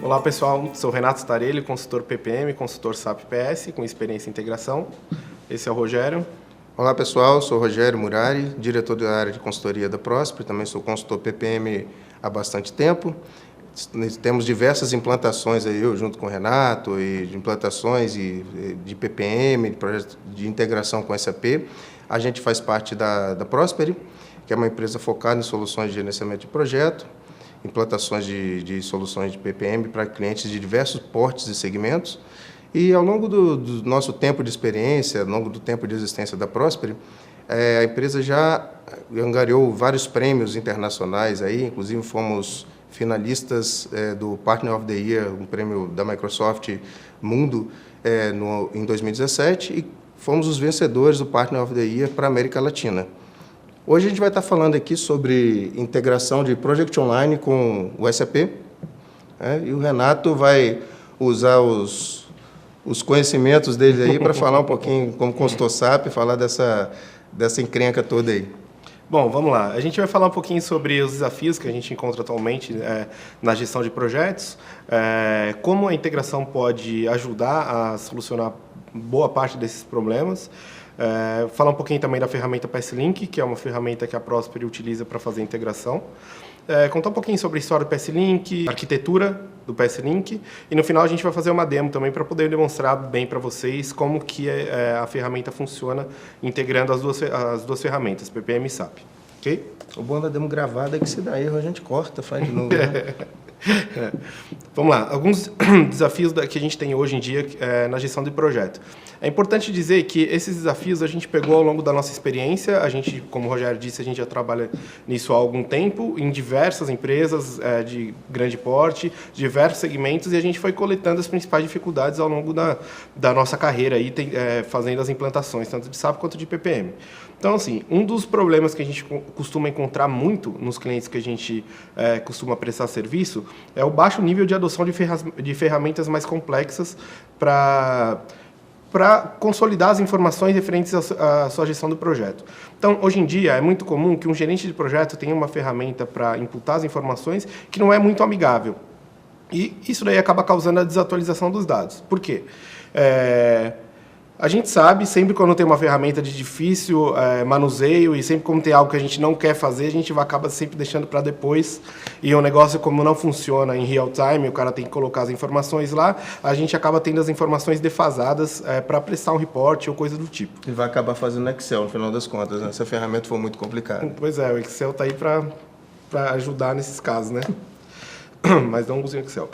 Olá pessoal, sou Renato Starelli, consultor PPM, consultor SAP PS, com experiência em integração. Esse é o Rogério. Olá pessoal, sou Rogério Murari, diretor da área de consultoria da Prosper, também sou consultor PPM há bastante tempo. Temos diversas implantações aí, eu junto com o Renato, e de implantações de PPM, de projetos de integração com SAP. A gente faz parte da Prosper, que é uma empresa focada em soluções de gerenciamento de projeto, implantações de soluções de PPM para clientes de diversos portes e segmentos. E ao longo do nosso tempo de experiência, ao longo do tempo de existência da Prosper, a empresa já angariou vários prêmios internacionais, aí, inclusive fomos finalistas do Partner of the Year, um prêmio da Microsoft Mundo, em 2017, e fomos os vencedores do Partner of the Year para a América Latina. Hoje a gente vai estar falando aqui sobre integração de Project Online com o SAP, e o Renato vai usar os conhecimentos dele aí para falar um pouquinho como consultor SAP, falar dessa encrenca toda aí. Bom, vamos lá. A gente vai falar um pouquinho sobre os desafios que a gente encontra atualmente na gestão de projetos, como a integração pode ajudar a solucionar boa parte desses problemas, falar um pouquinho também da ferramenta PS-Link, que é uma ferramenta que a Prosper utiliza para fazer a integração, contar um pouquinho sobre a história do PS-Link, a arquitetura do PS-Link, e no final a gente vai fazer uma demo também para poder demonstrar bem para vocês como que a ferramenta funciona integrando as duas ferramentas, PPM e SAP. Ok? O bom da demo gravada é que se dá erro a gente corta, faz de novo. Né? Vamos lá, alguns desafios que a gente tem hoje em dia na gestão de projeto. É importante dizer que esses desafios a gente pegou ao longo da nossa experiência, a gente, como o Rogério disse, a gente já trabalha nisso há algum tempo, em diversas empresas de grande porte, diversos segmentos, e a gente foi coletando as principais dificuldades ao longo da nossa carreira, aí, fazendo as implantações, tanto de SAP quanto de PPM. Então, assim, um dos problemas que a gente costuma encontrar muito nos clientes que a gente costuma prestar serviço é o baixo nível de adoção de ferramentas mais complexas para consolidar as informações referentes à sua gestão do projeto. Então, hoje em dia, é muito comum que um gerente de projeto tenha uma ferramenta para imputar as informações que não é muito amigável. E isso daí acaba causando a desatualização dos dados. Por quê? A gente sabe, sempre quando tem uma ferramenta de difícil manuseio e sempre quando tem algo que a gente não quer fazer, a gente acaba sempre deixando para depois. E o negócio, como não funciona em real time, o cara tem que colocar as informações lá, a gente acaba tendo as informações defasadas para prestar um report ou coisa do tipo. E vai acabar fazendo Excel, no final das contas, né? Se a ferramenta for muito complicada. Pois é, o Excel está aí para ajudar nesses casos, né? Mas não usem Excel.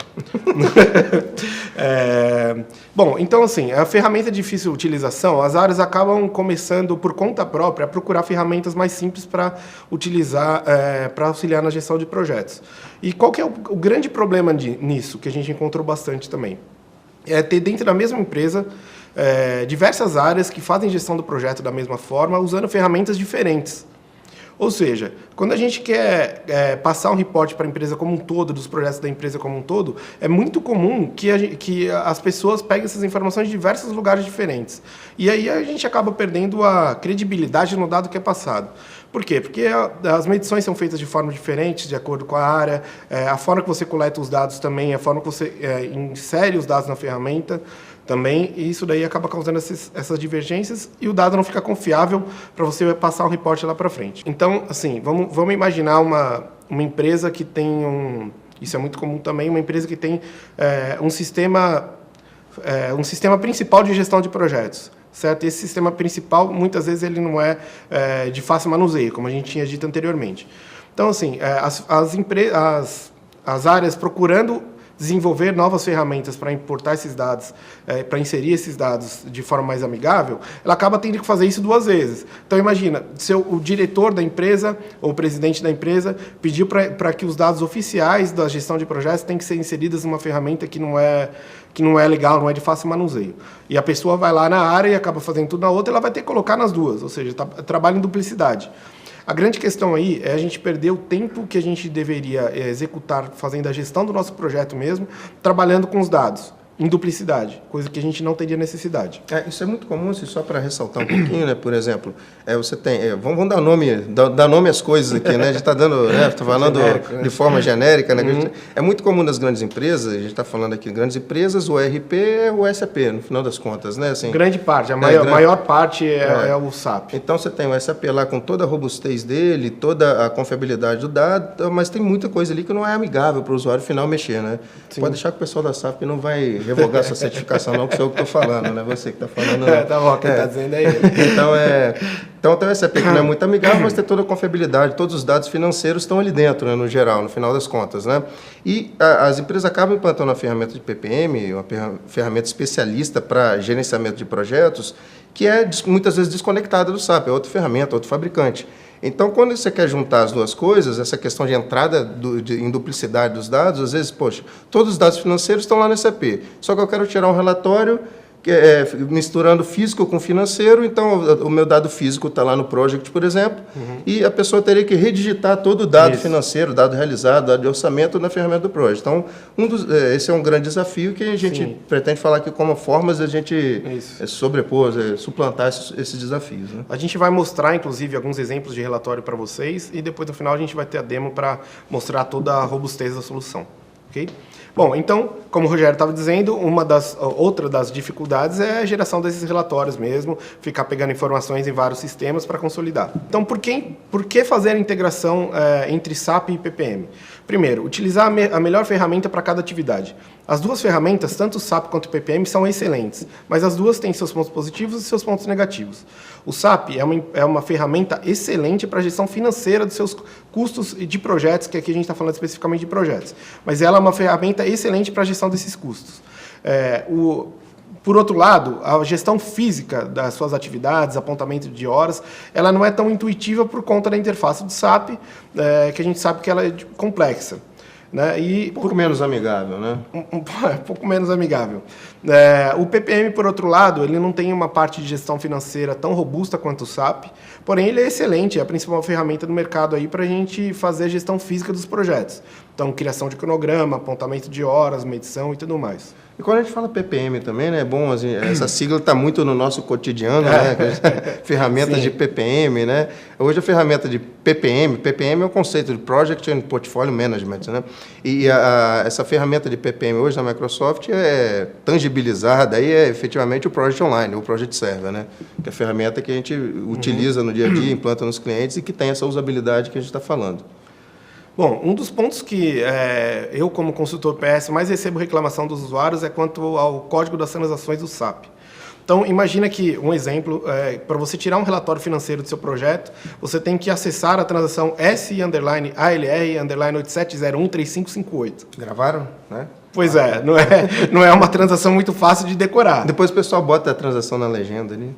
Bom, então assim, a ferramenta de difícil utilização, as áreas acabam começando por conta própria a procurar ferramentas mais simples para utilizar, para auxiliar na gestão de projetos. E qual que é o grande problema nisso, que a gente encontrou bastante também? É ter dentro da mesma empresa diversas áreas que fazem gestão do projeto da mesma forma, usando ferramentas diferentes. Ou seja, quando a gente quer passar um reporte para a empresa como um todo, dos projetos da empresa como um todo, é muito comum que as pessoas peguem essas informações de diversos lugares diferentes. E aí a gente acaba perdendo a credibilidade no dado que é passado. Por quê? Porque as medições são feitas de forma diferente, de acordo com a área, a forma que você coleta os dados também, a forma que você insere os dados na ferramenta também, e isso daí acaba causando essas divergências e o dado não fica confiável para você passar um reporte lá para frente. Então, assim, vamos imaginar uma empresa que tem isso é muito comum também, uma empresa que tem um sistema principal de gestão de projetos. Certo? E esse sistema principal, muitas vezes, ele não é de fácil manuseio, como a gente tinha dito anteriormente. Então, assim, as áreas procurando desenvolver novas ferramentas para importar esses dados, para inserir esses dados de forma mais amigável, ela acaba tendo que fazer isso duas vezes. Então, imagina, se o diretor da empresa ou o presidente da empresa pediu para que os dados oficiais da gestão de projetos tenham que ser inseridos numa ferramenta que não é legal, não é de fácil manuseio. E a pessoa vai lá na área e acaba fazendo tudo na outra, ela vai ter que colocar nas duas, ou seja, trabalha em duplicidade. A grande questão aí é a gente perder o tempo que a gente deveria executar fazendo a gestão do nosso projeto mesmo, trabalhando com os dados. em duplicidade, coisa que a gente não teria necessidade. Isso é muito comum, assim, só para ressaltar um pouquinho, né? Por exemplo, você tem... vamos dar nome às coisas aqui, né? A gente está dando, né? Tá falando genérico, né? De forma genérica, né? É muito comum nas grandes empresas, a gente está falando aqui de grandes empresas, o ERP é o SAP, no final das contas, né? Assim, grande parte, a maior parte é o SAP. Então, você tem o SAP lá com toda a robustez dele, toda a confiabilidade do dado, mas tem muita coisa ali que não é amigável para o usuário final mexer, né? Sim. Pode deixar que o pessoal da SAP não vai revogar essa certificação, não, que sou eu que estou falando, né? Você que está falando. Né? Tá bom, quem está dizendo aí. Então tem o SAP que não é muito amigável, mas tem toda a confiabilidade, todos os dados financeiros estão ali dentro, né, no geral, no final das contas, né? E as empresas acabam implantando a ferramenta de PPM, uma ferramenta especialista para gerenciamento de projetos, que é muitas vezes desconectada do SAP, é outra ferramenta, outro fabricante. Então, quando você quer juntar as duas coisas, essa questão de entrada em duplicidade dos dados, às vezes, poxa, todos os dados financeiros estão lá no SAP, só que eu quero tirar um relatório misturando físico com financeiro, então o meu dado físico está lá no Project, por exemplo, e a pessoa teria que redigitar todo o dado financeiro, dado realizado, dado de orçamento na ferramenta do Project. Então, esse é um grande desafio que a gente pretende falar aqui como formas de a gente sobrepor, suplantar esses desafios. Né? A gente vai mostrar, inclusive, alguns exemplos de relatório para vocês e depois, no final, a gente vai ter a demo para mostrar toda a robustez da solução. Okay? Bom, então, como o Rogério estava dizendo, outra das dificuldades é a geração desses relatórios mesmo, ficar pegando informações em vários sistemas para consolidar. Então, por que fazer a integração entre SAP e PPM? Primeiro, utilizar a melhor ferramenta para cada atividade. As duas ferramentas, tanto o SAP quanto o PPM, são excelentes, mas as duas têm seus pontos positivos e seus pontos negativos. O SAP é uma ferramenta excelente para a gestão financeira dos seus custos de projetos, que aqui a gente está falando especificamente de projetos, mas ela é uma ferramenta excelente para a gestão desses custos. Por outro lado, a gestão física das suas atividades, apontamento de horas, ela não é tão intuitiva por conta da interface do SAP, que a gente sabe que ela é complexa. Né? E um pouco menos amigável, né? Um pouco menos amigável. O PPM, por outro lado, ele não tem uma parte de gestão financeira tão robusta quanto o SAP, porém ele é excelente, é a principal ferramenta do mercado aí para a gente fazer a gestão física dos projetos. Então, criação de cronograma, apontamento de horas, medição e tudo mais. E quando a gente fala PPM também, né, é bom, assim, essa sigla está muito no nosso cotidiano, né, ferramentas de PPM, né? Hoje a ferramenta de PPM é o conceito de Project and Portfolio Management, né? E essa ferramenta de PPM hoje na Microsoft é tangibilizada, aí é efetivamente o Project Online, o Project Server, né? Que é a ferramenta que a gente utiliza no dia a dia, implanta nos clientes e que tem essa usabilidade que a gente está falando. Bom, um dos pontos que eu, como consultor PS, mais recebo reclamação dos usuários é quanto ao código das transações do SAP. Então, imagina que, um exemplo, para você tirar um relatório financeiro do seu projeto, você tem que acessar a transação S_ALR_87013558. Gravaram, né? Pois não é uma transação muito fácil de decorar. Depois o pessoal bota a transação na legenda ali.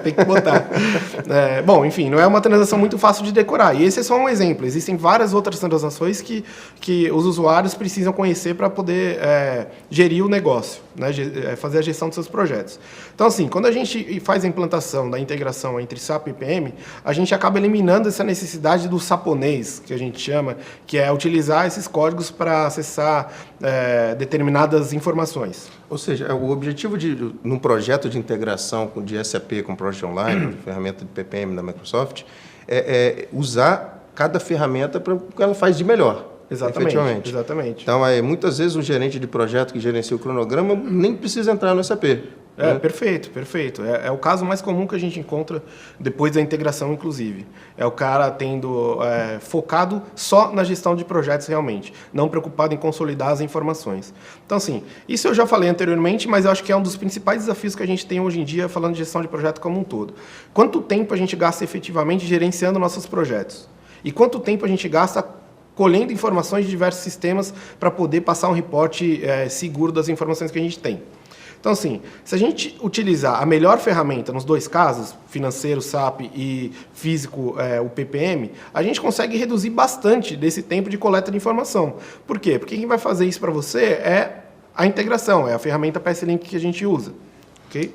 Tem que botar. Bom, enfim, não é uma transação muito fácil de decorar. E esse é só um exemplo. Existem várias outras transações que os usuários precisam conhecer para poder gerir o negócio, né? Fazer a gestão dos seus projetos. Então, assim, quando a gente faz a implantação da integração entre SAP e PPM, a gente acaba eliminando essa necessidade do saponês, que a gente chama, que é utilizar esses códigos para acessar determinadas informações. Ou seja, o objetivo num projeto de integração de SAP com Project Online, ferramenta de PPM da Microsoft, é usar cada ferramenta para o que ela faz de melhor. Exatamente. Então, muitas vezes, um gerente de projeto que gerencia o cronograma nem precisa entrar no SAP. Perfeito. É o caso mais comum que a gente encontra depois da integração, inclusive. É o cara tendo focado só na gestão de projetos realmente, não preocupado em consolidar as informações. Então, assim, isso eu já falei anteriormente, mas eu acho que é um dos principais desafios que a gente tem hoje em dia falando de gestão de projeto como um todo. Quanto tempo a gente gasta efetivamente gerenciando nossos projetos? E quanto tempo a gente gasta colhendo informações de diversos sistemas para poder passar um reporte seguro das informações que a gente tem? Então, assim, se a gente utilizar a melhor ferramenta nos dois casos, financeiro, SAP e físico, o PPM, a gente consegue reduzir bastante desse tempo de coleta de informação. Por quê? Porque quem vai fazer isso para você é a integração, é a ferramenta PS Link que a gente usa. Ok?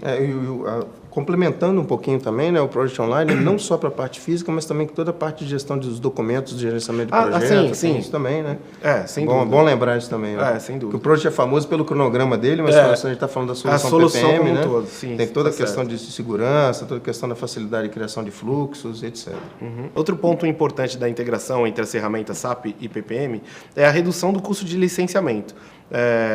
Complementando um pouquinho também, né, o Project Online, não só para a parte física, mas também toda a parte de gestão dos documentos, de gerenciamento de projetos, sim. isso também, né? Sem dúvida. Bom lembrar isso também, né? Sem dúvida. Porque o Project é famoso pelo cronograma dele, mas a gente está falando da solução PPM, como né? Um todo, sim, tem toda a questão certo. de segurança, toda a questão da facilidade de criação de fluxos, etc. Outro ponto importante da integração entre as ferramentas SAP e PPM é a redução do custo de licenciamento.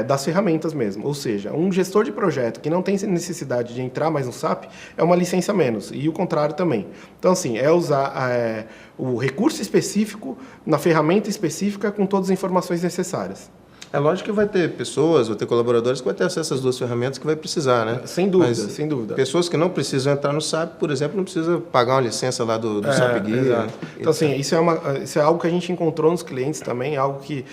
Das ferramentas mesmo. Ou seja, um gestor de projeto que não tem necessidade de entrar mais no SAP é uma licença menos, e o contrário também. Então, assim, é usar o recurso específico na ferramenta específica com todas as informações necessárias. É lógico que vai ter pessoas, vai ter colaboradores que vai ter acesso a essas duas ferramentas que vai precisar, né? Sem dúvida, Mas sem dúvida. Pessoas que não precisam entrar no SAP, por exemplo, não precisa pagar uma licença lá do SAP Guia. Exato. Então, assim, isso é algo que a gente encontrou nos clientes também, algo que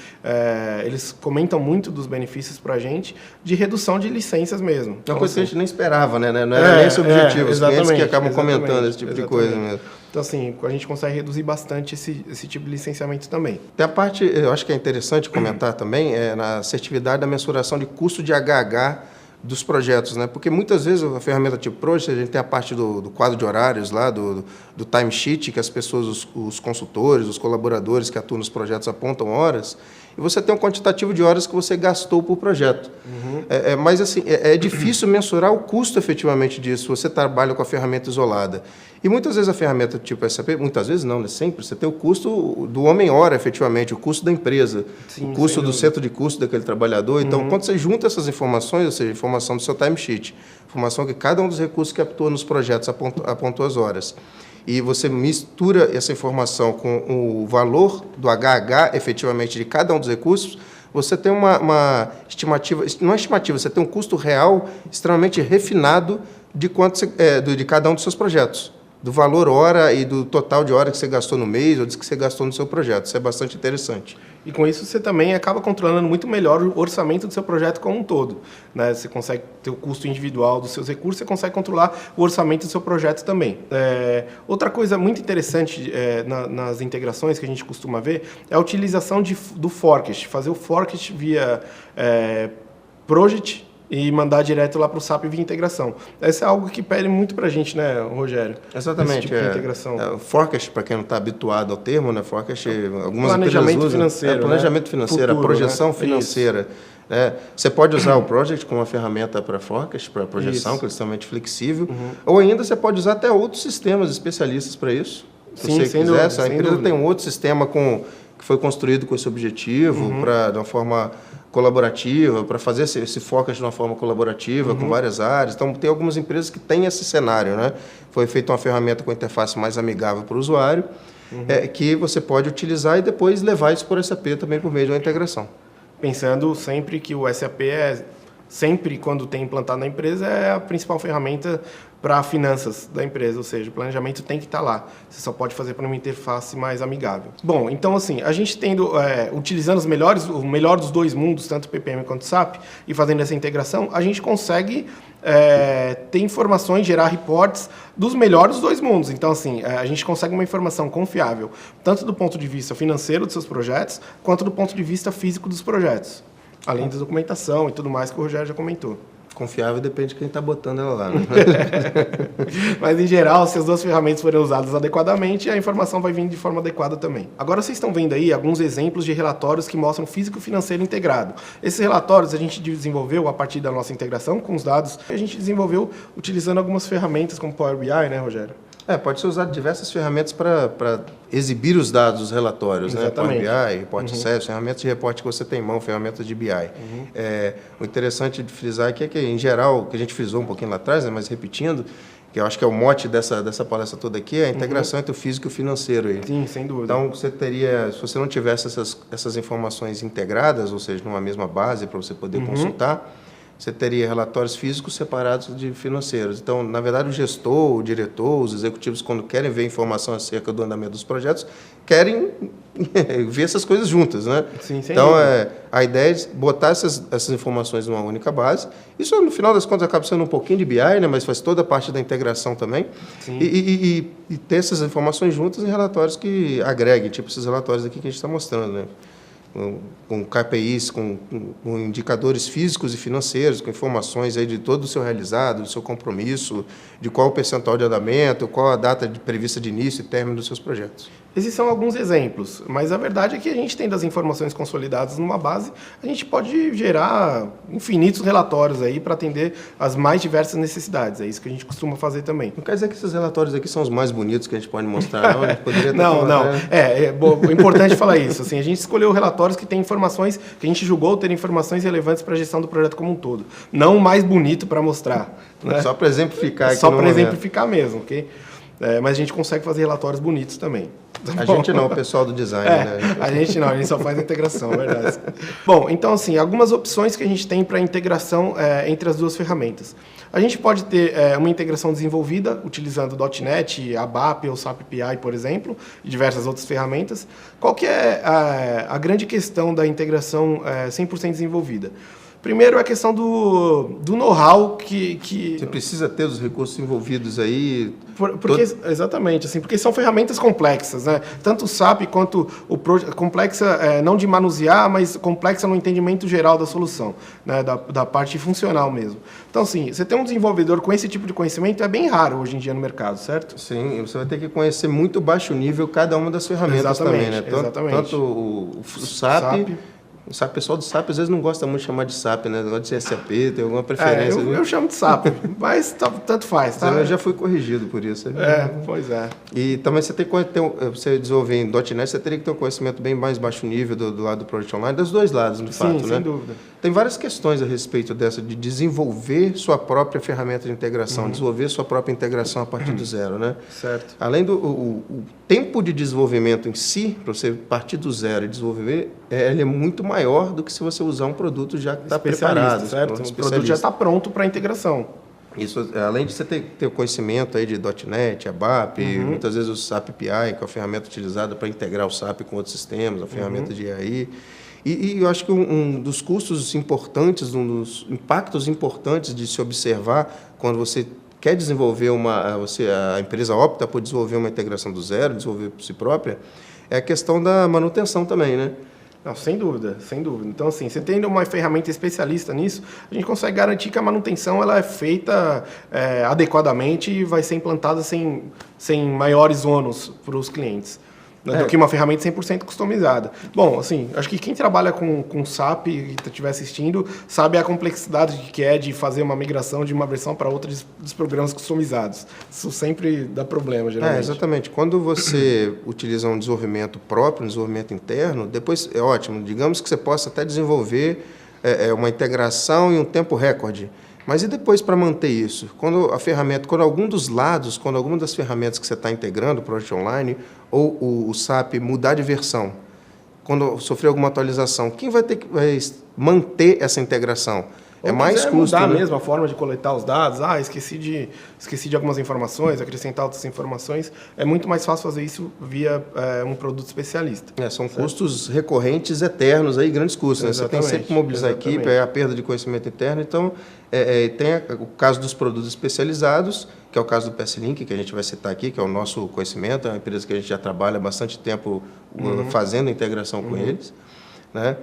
eles comentam muito dos benefícios para a gente, de redução de licenças mesmo. Uma coisa que a gente nem esperava, né? Não era nem esse o objetivo. Os clientes que acabam comentando esse tipo de coisa mesmo. Então, assim, a gente consegue reduzir bastante esse tipo de licenciamento também. Tem a parte, eu acho que é interessante comentar também, na assertividade da mensuração de custo de HH dos projetos, né? Porque muitas vezes a ferramenta tipo Project, a gente tem a parte do quadro de horários lá, do timesheet, que as pessoas, os consultores, os colaboradores que atuam nos projetos apontam horas, e você tem um quantitativo de horas que você gastou por projeto. Mas assim, é difícil mensurar o custo efetivamente disso, você trabalha com a ferramenta isolada. E muitas vezes a ferramenta tipo SAP, muitas vezes não, né? Sempre, você tem o custo do homem-hora, efetivamente, o custo da empresa, o custo do centro de custo daquele trabalhador. Então, quando você junta essas informações, ou seja, informação do seu timesheet, informação que cada um dos recursos que atua nos projetos apontou as horas, e você mistura essa informação com o valor do HH, efetivamente, de cada um dos recursos, você tem uma estimativa, não é estimativa, você tem um custo real extremamente refinado de de cada um dos seus projetos, do valor hora e do total de hora que você gastou no mês ou que você gastou no seu projeto. Isso é bastante interessante. E com isso você também acaba controlando muito melhor o orçamento do seu projeto como um todo, né? Você consegue ter o custo individual dos seus recursos, você consegue controlar o orçamento do seu projeto também. Outra coisa muito interessante nas integrações que a gente costuma ver é a utilização do forecast, fazer o forecast via Project e mandar direto lá para o SAP via integração. Isso é algo que pede muito para a gente, né, Rogério? Exatamente. Esse tipo de integração. Forecast, para quem não está habituado ao termo, né, forecast, algumas planejamento empresas usam. Financeiro. Planejamento financeiro, Futuro, a projeção, né? financeira. Você pode usar o Project como uma ferramenta para forecast, para projeção, que é extremamente flexível, ou ainda você pode usar até outros sistemas especialistas para isso. Se você quiser, dúvida, a empresa tem um outro sistema que foi construído com esse objetivo, de uma forma colaborativa, para fazer esse forecast de uma forma colaborativa, com várias áreas. Então, tem algumas empresas que têm esse cenário, né? Foi feita uma ferramenta com interface mais amigável para o usuário, que você pode utilizar e depois levar isso por SAP também por meio de uma integração. Pensando sempre que o SAP sempre quando tem implantado na empresa, é a principal ferramenta para finanças da empresa, ou seja, o planejamento tem que estar lá. Você só pode fazer por uma interface mais amigável. Bom, então assim, a gente utilizando o melhor dos dois mundos, tanto PPM quanto SAP, e fazendo essa integração, a gente consegue ter informações, gerar reports dos melhores dos dois mundos. Então, assim, a gente consegue uma informação confiável, tanto do ponto de vista financeiro dos seus projetos, quanto do ponto de vista físico dos projetos. Além da documentação e tudo mais que o Rogério já comentou. Confiável depende de quem está botando ela lá, né? Mas, em geral, se as duas ferramentas forem usadas adequadamente, a informação vai vir de forma adequada também. Agora, vocês estão vendo aí alguns exemplos de relatórios que mostram físico-financeiro integrado. Esses relatórios a gente desenvolveu a partir da nossa integração com os dados. A gente desenvolveu utilizando algumas ferramentas como Power BI, né, Rogério? Pode ser usado diversas ferramentas para exibir os dados dos relatórios, Exatamente. né? Power BI, Report Service, ferramentas de reporte que você tem em mão, ferramentas de BI. O interessante de frisar aqui é que, em geral, o que a gente frisou um pouquinho lá atrás, né, mas repetindo, que eu acho que é o mote dessa palestra toda aqui, é a integração entre o físico e o financeiro. Aí. Sim, sem dúvida. Então, você teria, se você não tivesse essas informações integradas, ou seja, numa mesma base para você poder consultar, você teria relatórios físicos separados de financeiros. Então, na verdade, o gestor, o diretor, os executivos, quando querem ver informação acerca do andamento dos projetos, querem ver essas coisas juntas, né? Sim, sem então, dúvida. a ideia é botar essas informações numa única base. Isso, no final das contas, acaba sendo um pouquinho de BI, né? Mas faz toda a parte da integração também. Sim. E ter essas informações juntas em relatórios que agreguem, tipo esses relatórios aqui que a gente está mostrando, né? com KPIs, com indicadores físicos e financeiros, com informações aí de todo o seu realizado, do seu compromisso, de qual o percentual de andamento, qual a data prevista de início e término dos seus projetos. Esses são alguns exemplos, mas a verdade é que a gente tendo as informações consolidadas numa base, a gente pode gerar infinitos relatórios aí para atender as mais diversas necessidades. É isso que a gente costuma fazer também. Não quer dizer que esses relatórios aqui são os mais bonitos que a gente pode mostrar, não? A gente poderia ter Não. É importante falar isso. Assim, a gente escolheu relatórios que têm informações, que a gente julgou ter informações relevantes para a gestão do projeto como um todo. Não o mais bonito para mostrar. Né? Só para exemplificar aqui. Só para exemplificar mesmo, ok? Mas a gente consegue fazer relatórios bonitos também. A gente não, o pessoal do design, né? A gente não, a gente só faz a integração, é verdade. Bom, então assim, algumas opções que a gente tem para integração entre as duas ferramentas. A gente pode ter uma integração desenvolvida utilizando .NET, ABAP ou SAP PI, por exemplo, e diversas outras ferramentas. Qual que é a grande questão da integração 100% desenvolvida? Primeiro, a questão do know-how que... Você precisa ter os recursos envolvidos aí... Exatamente, assim, porque são ferramentas complexas, né? Tanto o SAP quanto o complexa, não de manusear, mas complexa no entendimento geral da solução, né? Da parte funcional mesmo. Então, assim, você ter um desenvolvedor com esse tipo de conhecimento é bem raro hoje em dia no mercado, certo? Sim, você vai ter que conhecer muito baixo nível cada uma das ferramentas também, né? Exatamente. Tanto o SAP. O pessoal do SAP às vezes não gosta muito de chamar de SAP, né? Gosta de ser SAP, tem alguma preferência. Eu chamo de SAP, mas tanto faz, tá? Eu já fui corrigido por isso. Pois é. E também você tem que você desenvolver em .NET, você teria que ter um conhecimento bem mais baixo nível do lado do Project Online, dos dois lados, de fato, Sim, né? sem dúvida. Tem várias questões a respeito dessa, de desenvolver sua própria ferramenta de integração, desenvolver sua própria integração a partir do zero, né? Certo. Além do o tempo de desenvolvimento em si, para você partir do zero e desenvolver, ele é muito maior do que se você usar um produto já que está preparado. Certo? O produto já está pronto para a integração. Isso, além de você ter o conhecimento aí de .NET, ABAP, muitas vezes o SAP PI, que é a ferramenta utilizada para integrar o SAP com outros sistemas, a ferramenta de AI. E eu acho que um dos custos importantes, um dos impactos importantes de se observar quando você quer desenvolver a empresa opta por desenvolver uma integração do zero, desenvolver por si própria, é a questão da manutenção também, né? Não, sem dúvida, sem dúvida. Então, assim, você tendo uma ferramenta especialista nisso, a gente consegue garantir que a manutenção ela é feita adequadamente e vai ser implantada sem maiores ônus para os clientes. Do que uma ferramenta 100% customizada. Bom, assim, acho que quem trabalha com SAP e estiver assistindo sabe a complexidade que é de fazer uma migração de uma versão para outra dos programas customizados. Isso sempre dá problema, geralmente. Exatamente. Quando você utiliza um desenvolvimento próprio, um desenvolvimento interno, depois é ótimo. Digamos que você possa até desenvolver uma integração em um tempo recorde. Mas e depois para manter isso? Quando alguma das ferramentas que você está integrando, o Project Online, ou o SAP mudar de versão, quando sofrer alguma atualização, quem vai ter que manter essa integração? É mais custo. Mudar mesmo a forma de coletar os dados. Esqueci de algumas informações, acrescentar outras informações. É muito mais fácil fazer isso via um produto especialista. São custos recorrentes eternos, aí, grandes custos. Né? Você tem sempre que mobilizar a equipe, a perda de conhecimento interno. Então, tem o caso dos produtos especializados, que é o caso do PS-Link, que a gente vai citar aqui, que é o nosso conhecimento, é uma empresa que a gente já trabalha há bastante tempo fazendo a integração com eles, né?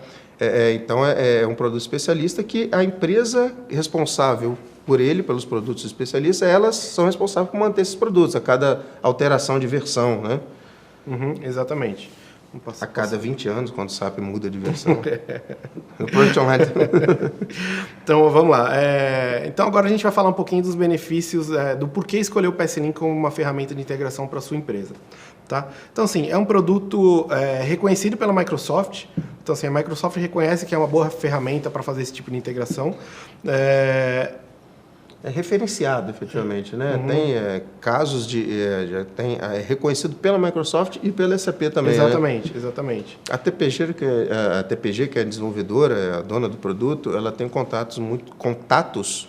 Então, é um produto especialista que a empresa responsável por ele, pelos produtos especialistas, elas são responsáveis por manter esses produtos, a cada alteração de versão, né? Exatamente. A cada 20 anos, quando o SAP muda de versão. No Project Online. Então, vamos lá. Então, agora a gente vai falar um pouquinho dos benefícios, do porquê escolher o PS-Link como uma ferramenta de integração para a sua empresa. Tá? Então, assim, é um produto reconhecido pela Microsoft. Então, assim, a Microsoft reconhece que é uma boa ferramenta para fazer esse tipo de integração. É referenciado, efetivamente, né? Tem casos é reconhecido pela Microsoft e pela SAP também. Exatamente, né? Exatamente. A TPG, que é a desenvolvedora, a dona do produto, ela tem contatos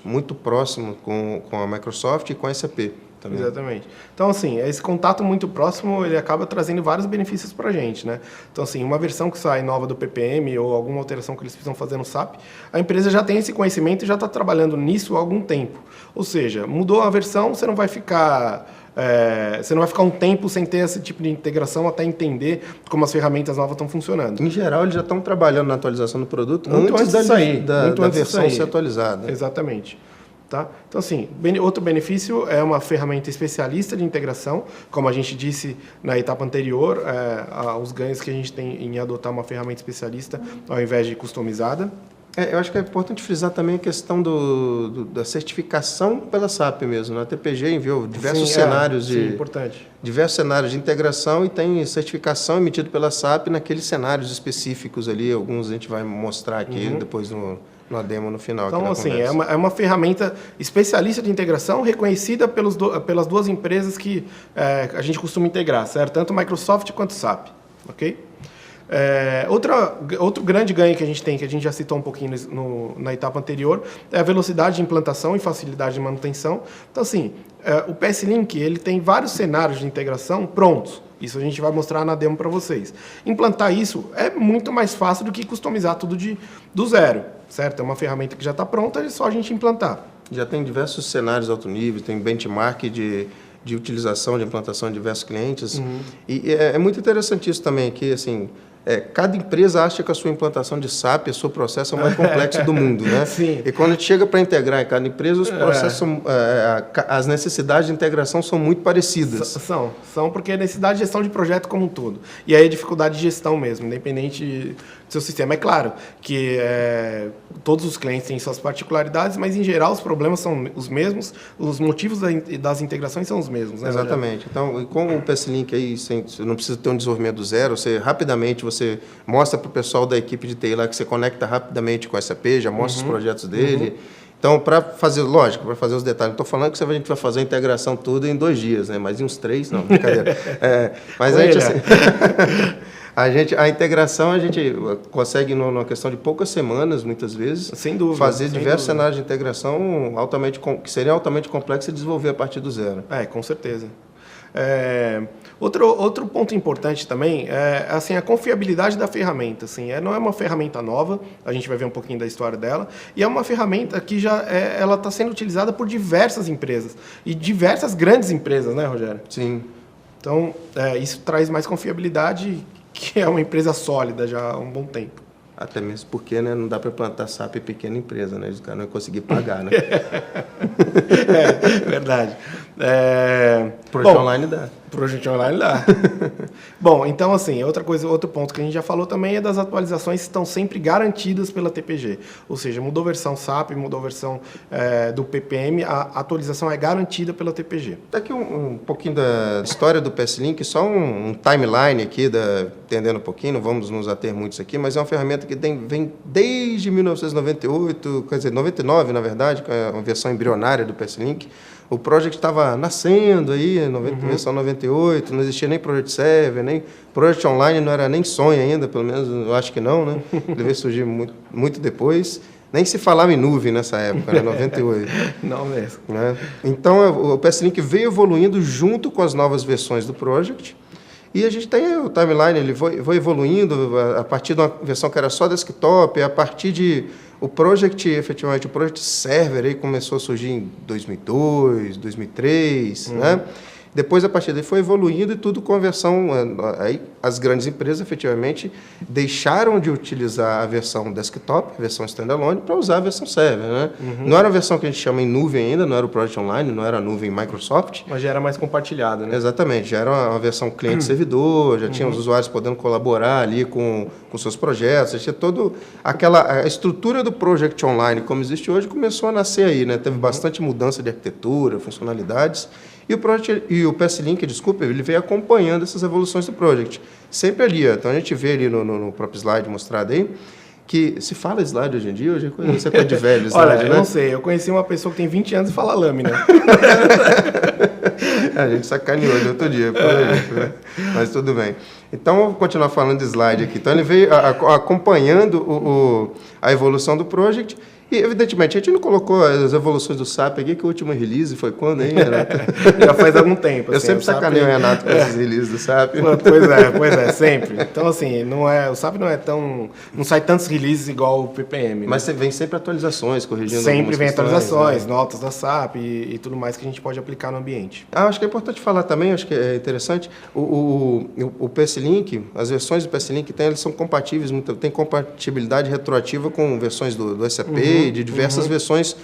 muito próximos com a Microsoft e com a SAP. Também. Exatamente. Então, assim, esse contato muito próximo, ele acaba trazendo vários benefícios para a gente, né? Então, assim, uma versão que sai nova do PPM ou alguma alteração que eles precisam fazer no SAP, a empresa já tem esse conhecimento e já está trabalhando nisso há algum tempo. Ou seja, mudou a versão, você não vai ficar Você não vai ficar um tempo sem ter esse tipo de integração até entender como as ferramentas novas estão funcionando. Em geral, eles já estão trabalhando na atualização do produto muito antes de sair, da versão ser atualizada. Exatamente. Tá? Então, assim, outro benefício é uma ferramenta especialista de integração, como a gente disse na etapa anterior, os ganhos que a gente tem em adotar uma ferramenta especialista ao invés de customizada. Eu acho que é importante frisar também a questão da certificação pela SAP mesmo. Né? A TPG enviou diversos cenários diversos cenários de integração e tem certificação emitida pela SAP naqueles cenários específicos ali. Alguns a gente vai mostrar aqui depois na demo no final. Então, assim, é uma ferramenta especialista de integração reconhecida pelas duas empresas que a gente costuma integrar, certo? Tanto Microsoft quanto SAP, ok? Outro grande ganho que a gente tem, que a gente já citou um pouquinho na etapa anterior, é a velocidade de implantação e facilidade de manutenção. Então, assim, o PS Link ele tem vários cenários de integração prontos. Isso a gente vai mostrar na demo para vocês. Implantar isso é muito mais fácil do que customizar tudo do zero, certo? É uma ferramenta que já está pronta, é só a gente implantar. Já tem diversos cenários alto nível, tem benchmark de utilização, de implantação de diversos clientes. E é muito interessante isso também, que assim, cada empresa acha que a sua implantação de SAP, o seu processo é o mais complexo do mundo, né? Sim. E quando a gente chega para integrar em cada empresa, os processos as necessidades de integração são muito parecidas. São porque é necessidade de gestão de projeto como um todo. E aí a dificuldade de gestão mesmo, independente do seu sistema. É claro que todos os clientes têm suas particularidades, mas em geral os problemas são os mesmos, os motivos das integrações são os mesmos. Né, exatamente. Então, com o PS Link aí, você não precisa ter um desenvolvimento do zero, você mostra para o pessoal da equipe de TI lá que você conecta rapidamente com o SAP, já mostra os projetos dele. Então, para fazer os detalhes, não estou falando que a gente vai fazer a integração toda em 2 dias, né? Mas em uns 3, não, brincadeira. Mas a integração a gente consegue, numa questão de poucas semanas, muitas vezes, sem dúvida, fazer diversos cenários de integração que seriam altamente complexos e desenvolver a partir do zero. Com certeza. Outro ponto importante também é assim, a confiabilidade da ferramenta. Assim, não é uma ferramenta nova, a gente vai ver um pouquinho da história dela, e é uma ferramenta que ela está sendo utilizada por diversas empresas, e diversas grandes empresas, né, Rogério? Sim. Então, isso traz mais confiabilidade, que é uma empresa sólida já há um bom tempo. Até mesmo porque, né, não dá para plantar SAP em pequena empresa, né? Os caras não vão conseguir pagar, né? Verdade. Projeto online dá. Projeto online dá. Bom, então, assim, outro ponto que a gente já falou também é das atualizações que estão sempre garantidas pela TPG. Ou seja, mudou versão SAP, mudou versão do PPM, a atualização é garantida pela TPG. Daqui um pouquinho da história do PS Link, só um timeline aqui, entendendo um pouquinho, não vamos nos ater muito isso aqui, mas é uma ferramenta que vem desde 1998, quer dizer, 99, na verdade, que é uma versão embrionária do PS Link. O Project estava nascendo aí, versão 98, não existia nem Project Server, nem Project Online, não era nem sonho ainda, pelo menos eu acho que não, né? Ele veio surgir muito, muito depois. Nem se falava em nuvem nessa época, né? 98. Não mesmo. Né? Então, o PS Link veio evoluindo junto com as novas versões do Project. E a gente tem o timeline, ele foi evoluindo a partir de uma versão que era só desktop, a partir de... O Project, efetivamente, o Project Server aí começou a surgir em 2002, 2003, né? Depois, a partir daí, foi evoluindo e tudo com a versão... Aí, as grandes empresas, efetivamente, deixaram de utilizar a versão desktop, a versão standalone, para usar a versão server, né? Não era a versão que a gente chama em nuvem ainda, não era o Project Online, não era a nuvem Microsoft. Mas já era mais compartilhada, né? Exatamente, já era uma versão cliente-servidor, já tinha os usuários podendo colaborar ali com seus projetos, já tinha toda a estrutura do Project Online, como existe hoje, começou a nascer aí, né? Teve bastante mudança de arquitetura, funcionalidades. E o PS Link, desculpa, ele veio acompanhando essas evoluções do Project. Sempre ali, ó. Então a gente vê ali no próprio slide mostrado aí, que se fala slide hoje em dia, hoje é coisa de velho slide, olha, né? Eu não sei, eu conheci uma pessoa que tem 20 anos e fala lâmina. A gente sacaneou de outro dia, por aí, né? Mas tudo bem. Então, eu vou continuar falando de slide aqui. Então, ele veio acompanhando a evolução do Project E, evidentemente, a gente não colocou as evoluções do SAP aqui, que a última release foi quando, hein, Renato? Já faz algum tempo. Eu assim, sempre sacaneio o Renato com esses releases do SAP. Pois é, sempre. Então, assim, o SAP não é tão... Não sai tantos releases igual o PPM. Mas você vem sempre atualizações, corrigindo sempre vem questões, atualizações, né? notas da SAP e tudo mais que a gente pode aplicar no ambiente. Acho que é importante falar também, acho que é interessante, o PS-Link, as versões do PS-Link eles são compatíveis, tem compatibilidade retroativa com versões do SAP e de diversas versões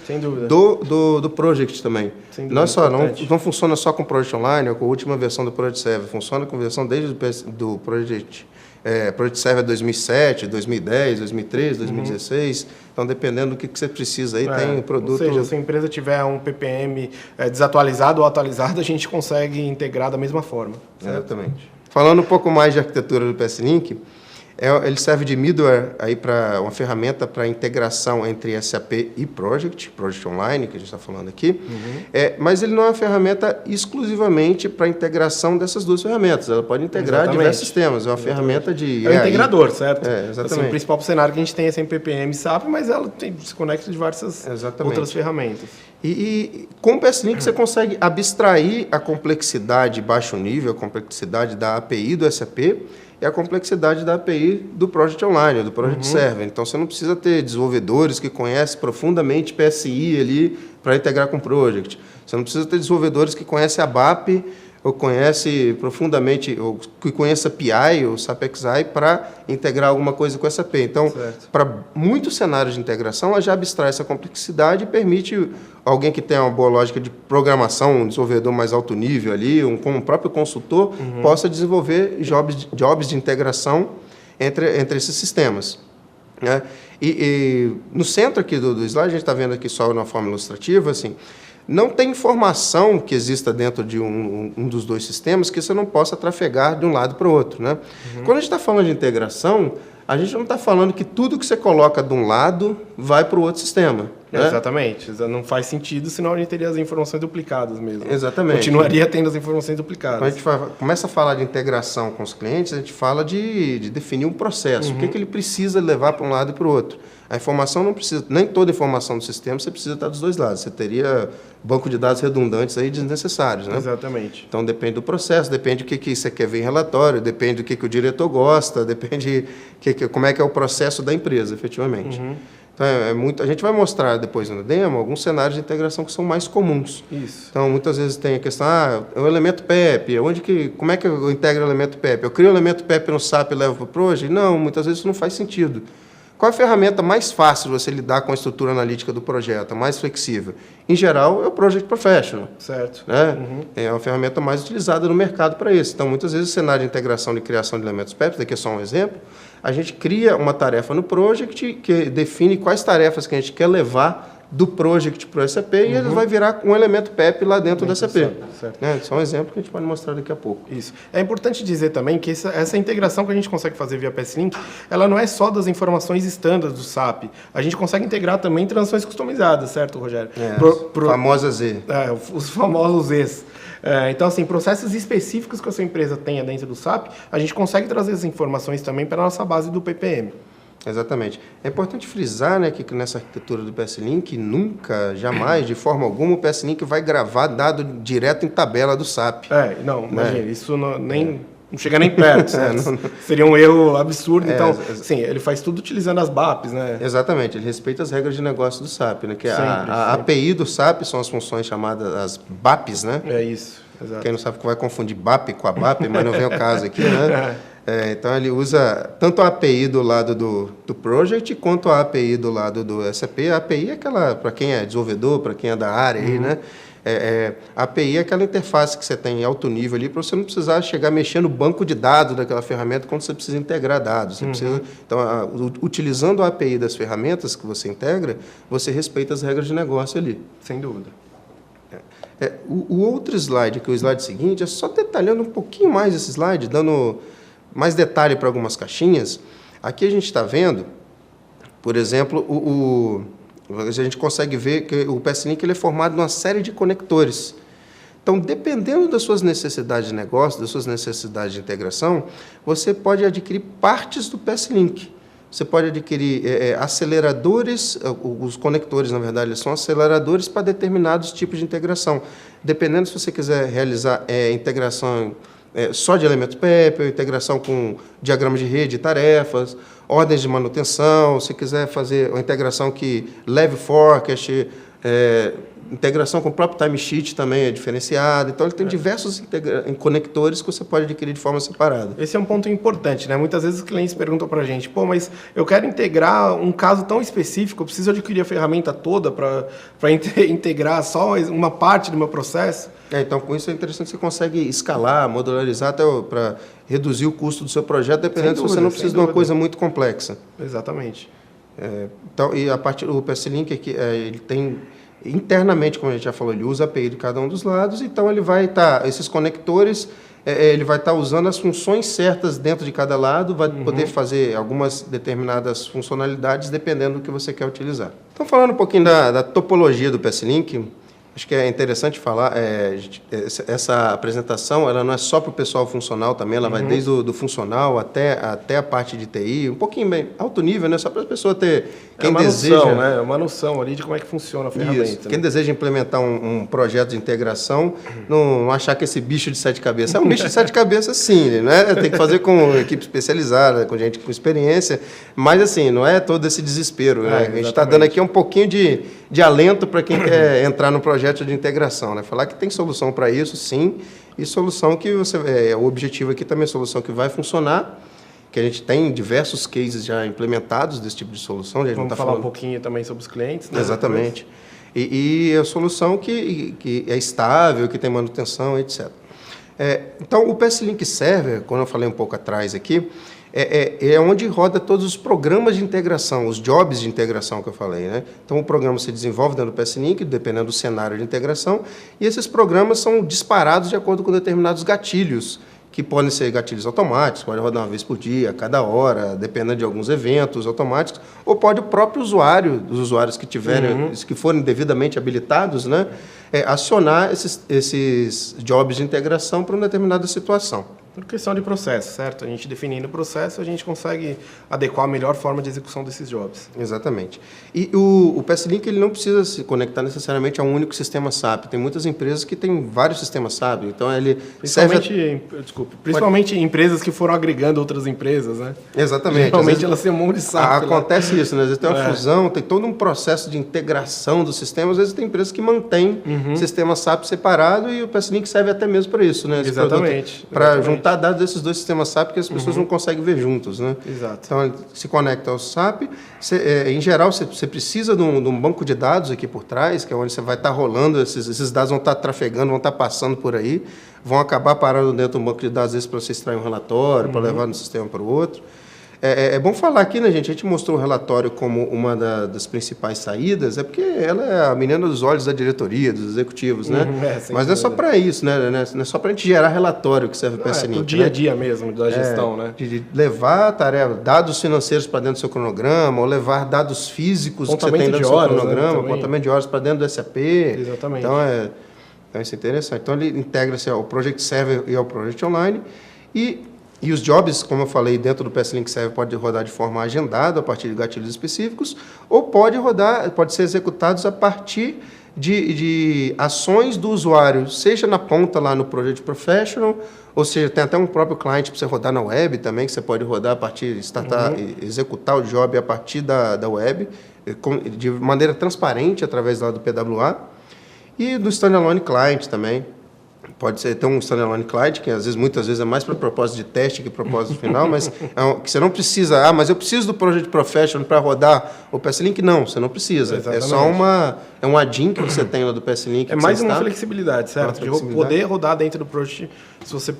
do Project também. Não é só, não funciona só com o Project Online ou com a última versão do Project Server, funciona com a versão desde do Project Server 2007, 2010, 2013, 2016. Então, dependendo do que você precisa aí, tem o produto... Ou seja, se a empresa tiver um PPM desatualizado ou atualizado, a gente consegue integrar da mesma forma. Certo? Exatamente. Falando um pouco mais de arquitetura do PS-Link, ele serve de middleware aí para uma ferramenta para integração entre SAP e Project Online, que a gente está falando aqui. Mas ele não é uma ferramenta exclusivamente para integração dessas duas ferramentas. Ela pode integrar diversos sistemas. É uma ferramenta de... É um integrador, certo? Exatamente. Assim, o principal cenário que a gente tem é sempre PPM SAP, mas ela se conecta de diversas outras ferramentas. E com o PS-Link você consegue abstrair a complexidade baixo nível, a complexidade da API do SAP e a complexidade da API do Project Online, do Project Server. Então, você não precisa ter desenvolvedores que conhecem profundamente PSI ali para integrar com o Project. Você não precisa ter desenvolvedores que conhecem a BAP ou conhece profundamente, ou que conheça PI ou SAP XI para integrar alguma coisa com a SAP. Então, para muitos cenários de integração, ela já abstrai essa complexidade e permite alguém que tenha uma boa lógica de programação, um desenvolvedor mais alto nível ali, um próprio consultor, possa desenvolver jobs de integração entre esses sistemas. Né? E no centro aqui do slide, a gente está vendo aqui só uma forma ilustrativa, assim, não tem informação que exista dentro de um dos dois sistemas que você não possa trafegar de um lado para o outro. Né? Quando a gente está falando de integração, a gente não está falando que tudo que você coloca de um lado vai para o outro sistema. Né? Exatamente. Não faz sentido, senão a gente teria as informações duplicadas mesmo. Exatamente. Continuaria tendo as informações duplicadas. Quando a gente começa a falar de integração com os clientes, a gente fala de definir um processo. O que ele precisa levar para um lado e para o outro. A informação não precisa, nem toda informação do sistema você precisa estar dos dois lados. Você teria banco de dados redundantes aí desnecessários, né? Exatamente. Então depende do processo, depende do que você quer ver em relatório, depende do que o diretor gosta, depende como é que é o processo da empresa, efetivamente. Então, a gente vai mostrar depois na demo alguns cenários de integração que são mais comuns. Isso. Então, muitas vezes tem a questão, o elemento PEP, como é que eu integro o elemento PEP? Eu crio o elemento PEP no SAP e levo para o Project? Não, muitas vezes isso não faz sentido. Qual a ferramenta mais fácil de você lidar com a estrutura analítica do projeto, mais flexível? Em geral, é o Project Professional. Certo. Né? É uma ferramenta mais utilizada no mercado para isso. Então, muitas vezes, o cenário de integração e criação de elementos PEP, daqui é só um exemplo, a gente cria uma tarefa no Project que define quais tarefas que a gente quer levar do Project para o SAP e ele vai virar um elemento PEP lá dentro do SAP. Certo. Só um exemplo que a gente pode mostrar daqui a pouco. Isso. É importante dizer também que essa integração que a gente consegue fazer via PS-Link, ela não é só das informações standard do SAP. A gente consegue integrar também transações customizadas, certo, Rogério? Famosa Z. Os famosos Zs. Então, assim, processos específicos que a sua empresa tenha dentro do SAP, a gente consegue trazer essas informações também para a nossa base do PPM. Exatamente. É importante frisar, né, que nessa arquitetura do PS-Link, nunca, jamais, de forma alguma, o PS-Link vai gravar dado direto em tabela do SAP. Imagina, isso não chega nem perto. Seria um erro absurdo. Então, sim, ele faz tudo utilizando as BAPs, né? Exatamente, ele respeita as regras de negócio do SAP, né? Que a API do SAP são as funções chamadas as BAPs, né? É isso, exato. Quem não sabe que vai confundir BAP com a BAP, mas não vem o caso aqui, né? Então, ele usa tanto a API do lado do Project quanto a API do lado do SAP. A API é aquela, para quem é desenvolvedor, para quem é da área, aí, né? A API é aquela interface que você tem em alto nível ali para você não precisar chegar mexendo no banco de dados daquela ferramenta quando você precisa integrar dados. Você precisa, então, utilizando a API das ferramentas que você integra, você respeita as regras de negócio ali. Sem dúvida. O outro slide, que é o slide seguinte, é só detalhando um pouquinho mais esse slide, dando mais detalhe para algumas caixinhas. Aqui a gente está vendo, por exemplo, a gente consegue ver que o PS-Link ele é formado de uma série de conectores. Então, dependendo das suas necessidades de negócio, das suas necessidades de integração, você pode adquirir partes do PS-Link. você pode adquirir aceleradores, os conectores, na verdade, eles são aceleradores para determinados tipos de integração. Dependendo se você quiser realizar integração só de elementos PEP, ou integração com diagramas de rede, tarefas, ordens de manutenção, se quiser fazer uma integração que leve forecast, integração com o próprio timesheet também é diferenciada. Então, ele tem diversos conectores que você pode adquirir de forma separada. Esse é um ponto importante, né? Muitas vezes os clientes perguntam para a gente, pô, mas eu quero integrar um caso tão específico, eu preciso adquirir a ferramenta toda para integrar só uma parte do meu processo? Então, com isso é interessante, você consegue escalar, modularizar até para reduzir o custo do seu projeto, dependendo se você não precisa de uma coisa muito complexa. Exatamente. Então, e a parte do PS-Link aqui, ele tem internamente, como a gente já falou, ele usa a API de cada um dos lados, então ele vai estar, esses conectores, ele vai estar usando as funções certas dentro de cada lado, vai poder fazer algumas determinadas funcionalidades dependendo do que você quer utilizar. Então, falando um pouquinho da topologia do PS-Link, acho que é interessante falar, essa apresentação ela não é só para o pessoal funcional também, ela vai desde o do funcional até a parte de TI, um pouquinho bem alto nível, né? Só para a pessoa ter... Quem deseja, né? Uma noção ali de como é que funciona a ferramenta. Isso. Quem deseja implementar um projeto de integração, não achar que esse bicho de 7 cabeças é um bicho de 7 cabeças, sim, né? Tem que fazer com equipe especializada, com gente com experiência, mas assim, não é todo esse desespero, né? A gente está dando aqui um pouquinho de alento para quem quer entrar no projeto de integração, né? Falar que tem solução para isso, sim, e solução que o objetivo aqui também é solução que vai funcionar, que a gente tem diversos cases já implementados desse tipo de solução. Vamos falar um pouquinho também sobre os clientes, né? Exatamente. E é a solução que é estável, que tem manutenção, etc. Então, o PS-Link Server, quando eu falei um pouco atrás aqui, é onde roda todos os programas de integração, os jobs de integração que eu falei, né? Então, o programa se desenvolve dentro do PS-Link, dependendo do cenário de integração, e esses programas são disparados de acordo com determinados gatilhos, que podem ser gatilhos automáticos, pode rodar uma vez por dia, a cada hora, dependendo de alguns eventos automáticos, ou pode o próprio usuário, os usuários que tiverem, que forem devidamente habilitados, né, acionar esses jobs de integração para uma determinada situação. Por questão de processo, certo? A gente definindo o processo, a gente consegue adequar a melhor forma de execução desses jobs. Exatamente. E o PS-Link ele não precisa se conectar necessariamente a um único sistema SAP. Tem muitas empresas que têm vários sistemas SAP, então ele principalmente empresas que foram agregando outras empresas, né? Exatamente. Geralmente elas têm um monte de SAP. Acontece isso, né? Às vezes tem uma fusão, tem todo um processo de integração do sistema. Às vezes tem empresas que mantêm sistema SAP separado e o PS-Link serve até mesmo para isso, né? Exatamente. Para juntar dados desses dois sistemas SAP que as pessoas não conseguem ver juntos, né? Exato. Então, ele se conecta ao SAP. Em geral, você precisa de um banco de dados aqui por trás, que é onde você vai estar rolando, esses dados vão estar trafegando, vão estar passando por aí, vão acabar parando dentro do banco de dados, às vezes, para você extrair um relatório, para levar de um sistema para o outro. É bom falar aqui, né, gente? A gente mostrou o relatório como uma das principais saídas, porque ela é a menina dos olhos da diretoria, dos executivos, né? Mas não é só para isso, né? Não é só para a gente gerar relatório que serve para esse o dia a dia mesmo da gestão, né? De levar dados financeiros para dentro do seu cronograma, ou levar dados físicos que você tem dentro do seu cronograma, apontamento de horas para dentro do SAP. Exatamente. Então, isso é interessante. Então, ele integra-se ao Project Server e ao Project Online. E os jobs, como eu falei, dentro do PS-Link Server pode rodar de forma agendada, a partir de gatilhos específicos, ou pode ser executados a partir de ações do usuário, seja na ponta lá no Project Professional, ou seja, tem até um próprio cliente para você rodar na web também, que você pode rodar a partir, executar o job a partir da web, de maneira transparente, através lá do PWA, e do Standalone Client também. Pode ser ter um standalone client, que muitas vezes é mais para propósito de teste que propósito final, mas que você não precisa, mas eu preciso do Project Professional para rodar o PS-Link. Não, você não precisa. Exatamente. É só um add-in que você tem lá do PS-Link. É mais uma flexibilidade, certo? De poder rodar dentro do Project, se você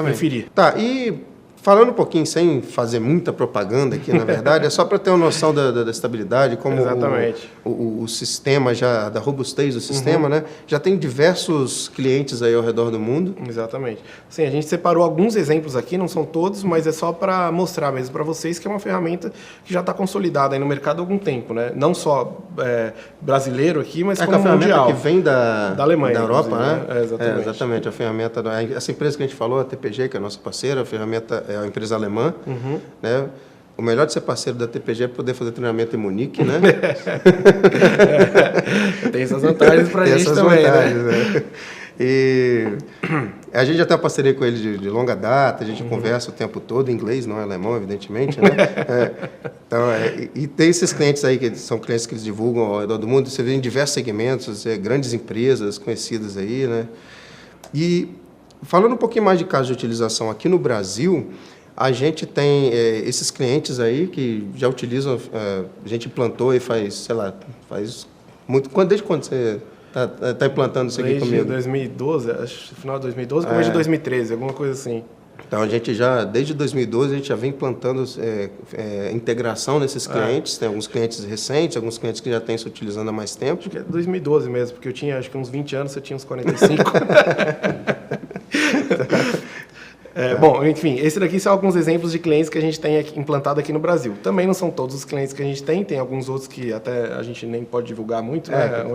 preferir. Tá, e falando um pouquinho, sem fazer muita propaganda aqui, na verdade, é só para ter uma noção da estabilidade, como o sistema, da robustez do sistema, né? Já tem diversos clientes aí ao redor do mundo. Exatamente. Sim, a gente separou alguns exemplos aqui, não são todos, mas é só para mostrar mesmo para vocês que é uma ferramenta que já está consolidada aí no mercado há algum tempo, né? Não só brasileiro aqui, mas como mundial. Que vem da Alemanha, da Europa, né? Exatamente. Exatamente. A ferramenta, essa empresa que a gente falou, a TPG, que é a nossa parceira, a ferramenta é a empresa alemã, né? o melhor de ser parceiro da TPG é poder fazer treinamento em Munique, né? Tem essas vantagens para a gente também, vantagens, né? E a gente já tem uma parceria com ele de longa data, a gente conversa o tempo todo em inglês, não é alemão, evidentemente, né? Então, e tem esses clientes aí, que são clientes que eles divulgam ao redor do mundo, você vê em diversos segmentos, grandes empresas conhecidas aí, né? E falando um pouquinho mais de casos de utilização aqui no Brasil, a gente tem esses clientes aí que já utilizam, a gente implantou aí faz, sei lá, faz muito... Desde quando você está implantando isso aqui comigo? Desde 2012, acho final de 2012, começo de 2013, alguma coisa assim. Então, a gente já, desde 2012, a gente já vem implantando integração nesses clientes. Tem alguns clientes recentes, alguns clientes que já têm se utilizando há mais tempo. Acho que é 2012 mesmo, porque eu tinha acho que uns 20 anos, você tinha uns 45. Bom, enfim, esse daqui são alguns exemplos de clientes que a gente tem aqui, implantado aqui no Brasil. Também não são todos os clientes que a gente tem alguns outros que até a gente nem pode divulgar muito, né?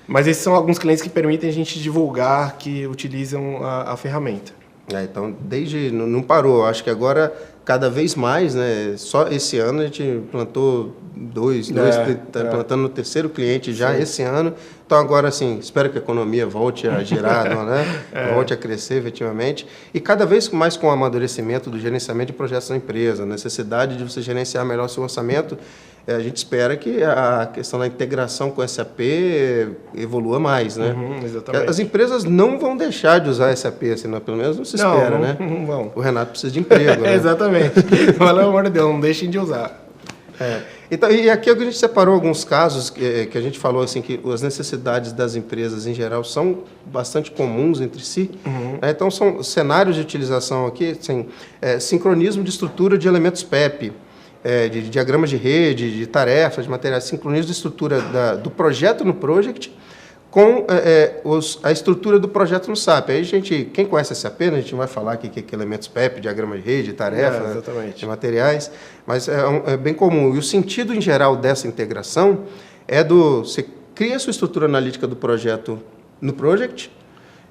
Mas esses são alguns clientes que permitem a gente divulgar que utilizam a ferramenta. Então, não parou. Acho que agora, cada vez mais, né? Só esse ano a gente implantou está implantando no terceiro cliente já esse ano. Então, agora, assim, espero que a economia volte a girar, né? Volte a crescer, efetivamente. E cada vez mais com o amadurecimento do gerenciamento de projetos na empresa, a necessidade de você gerenciar melhor o seu orçamento, a gente espera que a questão da integração com o SAP evolua mais, né? Exatamente. As empresas não vão deixar de usar SAP, assim, pelo menos não se espera, né? Não vão. O Renato precisa de emprego, né? Exatamente. Pelo amor de Deus, não deixem de usar. Então, e aqui a gente separou alguns casos que a gente falou assim que as necessidades das empresas em geral são bastante comuns entre si. Então, são cenários de utilização aqui, assim, sincronismo de estrutura de elementos PEP, de diagramas de rede, de tarefas, de materiais, sincronismo de estrutura do projeto no Project com a estrutura do projeto no SAP. Aí, quem conhece SAP, né, a gente vai falar aqui que elementos PEP, diagrama de rede, tarefa, de materiais, mas é bem comum. E o sentido em geral dessa integração você cria a sua estrutura analítica do projeto no Project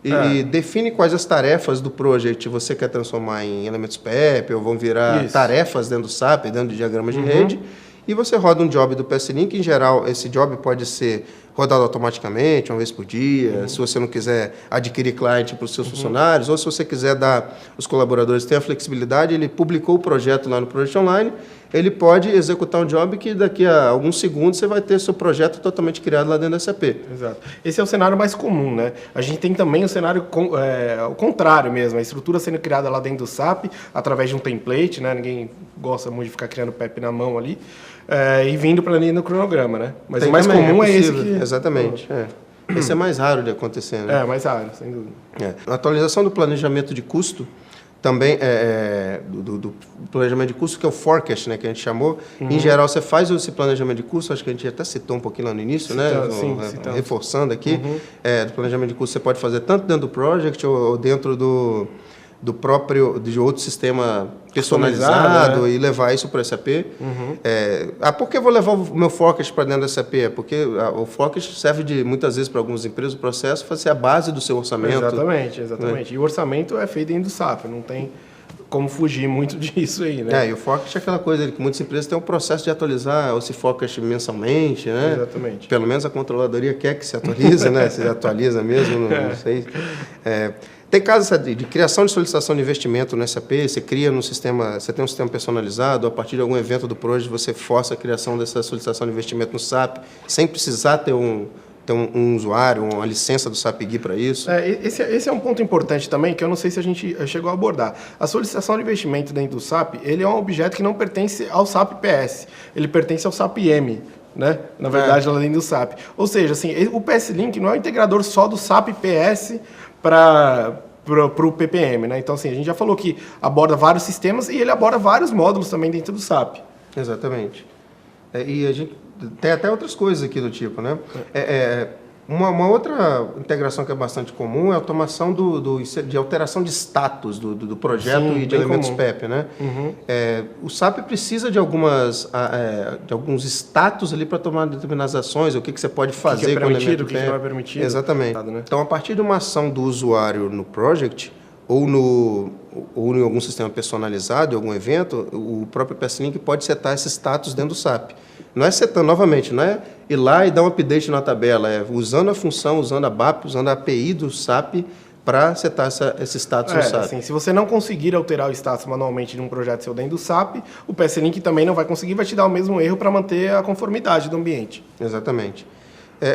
e define quais as tarefas do Project você quer transformar em elementos PEP ou vão virar tarefas dentro do SAP, dentro de diagramas de rede. E você roda um job do PS-Link. Em geral, esse job pode ser rodado automaticamente, uma vez por dia, se você não quiser adquirir cliente para os seus funcionários, ou se você quiser dar, os colaboradores têm a flexibilidade, ele publicou o projeto lá no Project Online, ele pode executar um job que daqui a alguns segundos você vai ter seu projeto totalmente criado lá dentro da SAP. Exato. Esse é o cenário mais comum, né? A gente tem também o cenário o contrário mesmo, a estrutura sendo criada lá dentro do SAP, através de um template, né? Ninguém gosta muito de ficar criando PEP na mão ali, e vindo para ali no cronograma, né? Mas o mais comum é esse que... Exatamente. Esse é mais raro de acontecer, né? Mais raro, sem dúvida. A atualização do planejamento de custo também do planejamento de custo, que é o forecast, né, que a gente chamou. Em geral, você faz esse planejamento de custo, acho que a gente até citou um pouquinho lá no início, reforçando aqui, do planejamento de custo você pode fazer tanto dentro do project ou dentro de outro sistema personalizado, né? E levar isso para o SAP. Por que eu vou levar o meu forecast para dentro do SAP? Porque o forecast serve muitas vezes para algumas empresas, o processo para ser a base do seu orçamento. Exatamente. Né? E o orçamento é feito dentro do SAP, não tem como fugir muito disso aí, né? E o forecast é aquela coisa que muitas empresas têm um processo de atualizar esse forecast mensalmente, né? Exatamente. Pelo menos a controladoria quer que se atualize, né? Se atualiza mesmo, não sei. Tem casos de criação de solicitação de investimento no SAP, você cria no sistema, você tem um sistema personalizado, a partir de algum evento do Project, você força a criação dessa solicitação de investimento no SAP, sem precisar ter um usuário, uma licença do SAP GUI para isso. Esse é um ponto importante também, que eu não sei se a gente chegou a abordar. A solicitação de investimento dentro do SAP, ele é um objeto que não pertence ao SAP PS, ele pertence ao SAP M, né? Na verdade, lá dentro do SAP. Ou seja, assim, o PS-Link não é um integrador só do SAP PS para o PPM, né? Então, assim, a gente já falou que aborda vários sistemas e ele aborda vários módulos também dentro do SAP. Exatamente. E a gente tem até outras coisas aqui do tipo, né? Uma outra integração que é bastante comum é a automação de alteração de status do projeto. Sim, e de elementos PEP, né? O SAP precisa de alguns status ali para tomar determinadas ações, o que você pode fazer com o elemento PEP. O que não é permitido. Exatamente. Né? Então, a partir de uma ação do usuário no project ou ou em algum sistema personalizado, em algum evento, o próprio PS-Link pode setar esse status dentro do SAP. Não é setando, novamente, não é ir lá e dar um update na tabela, é usando a função, usando a BAP, usando a API do SAP para setar esse status no SAP. Assim, se você não conseguir alterar o status manualmente de um projeto seu dentro do SAP, o PS-Link também não vai conseguir, vai te dar o mesmo erro para manter a conformidade do ambiente. Exatamente.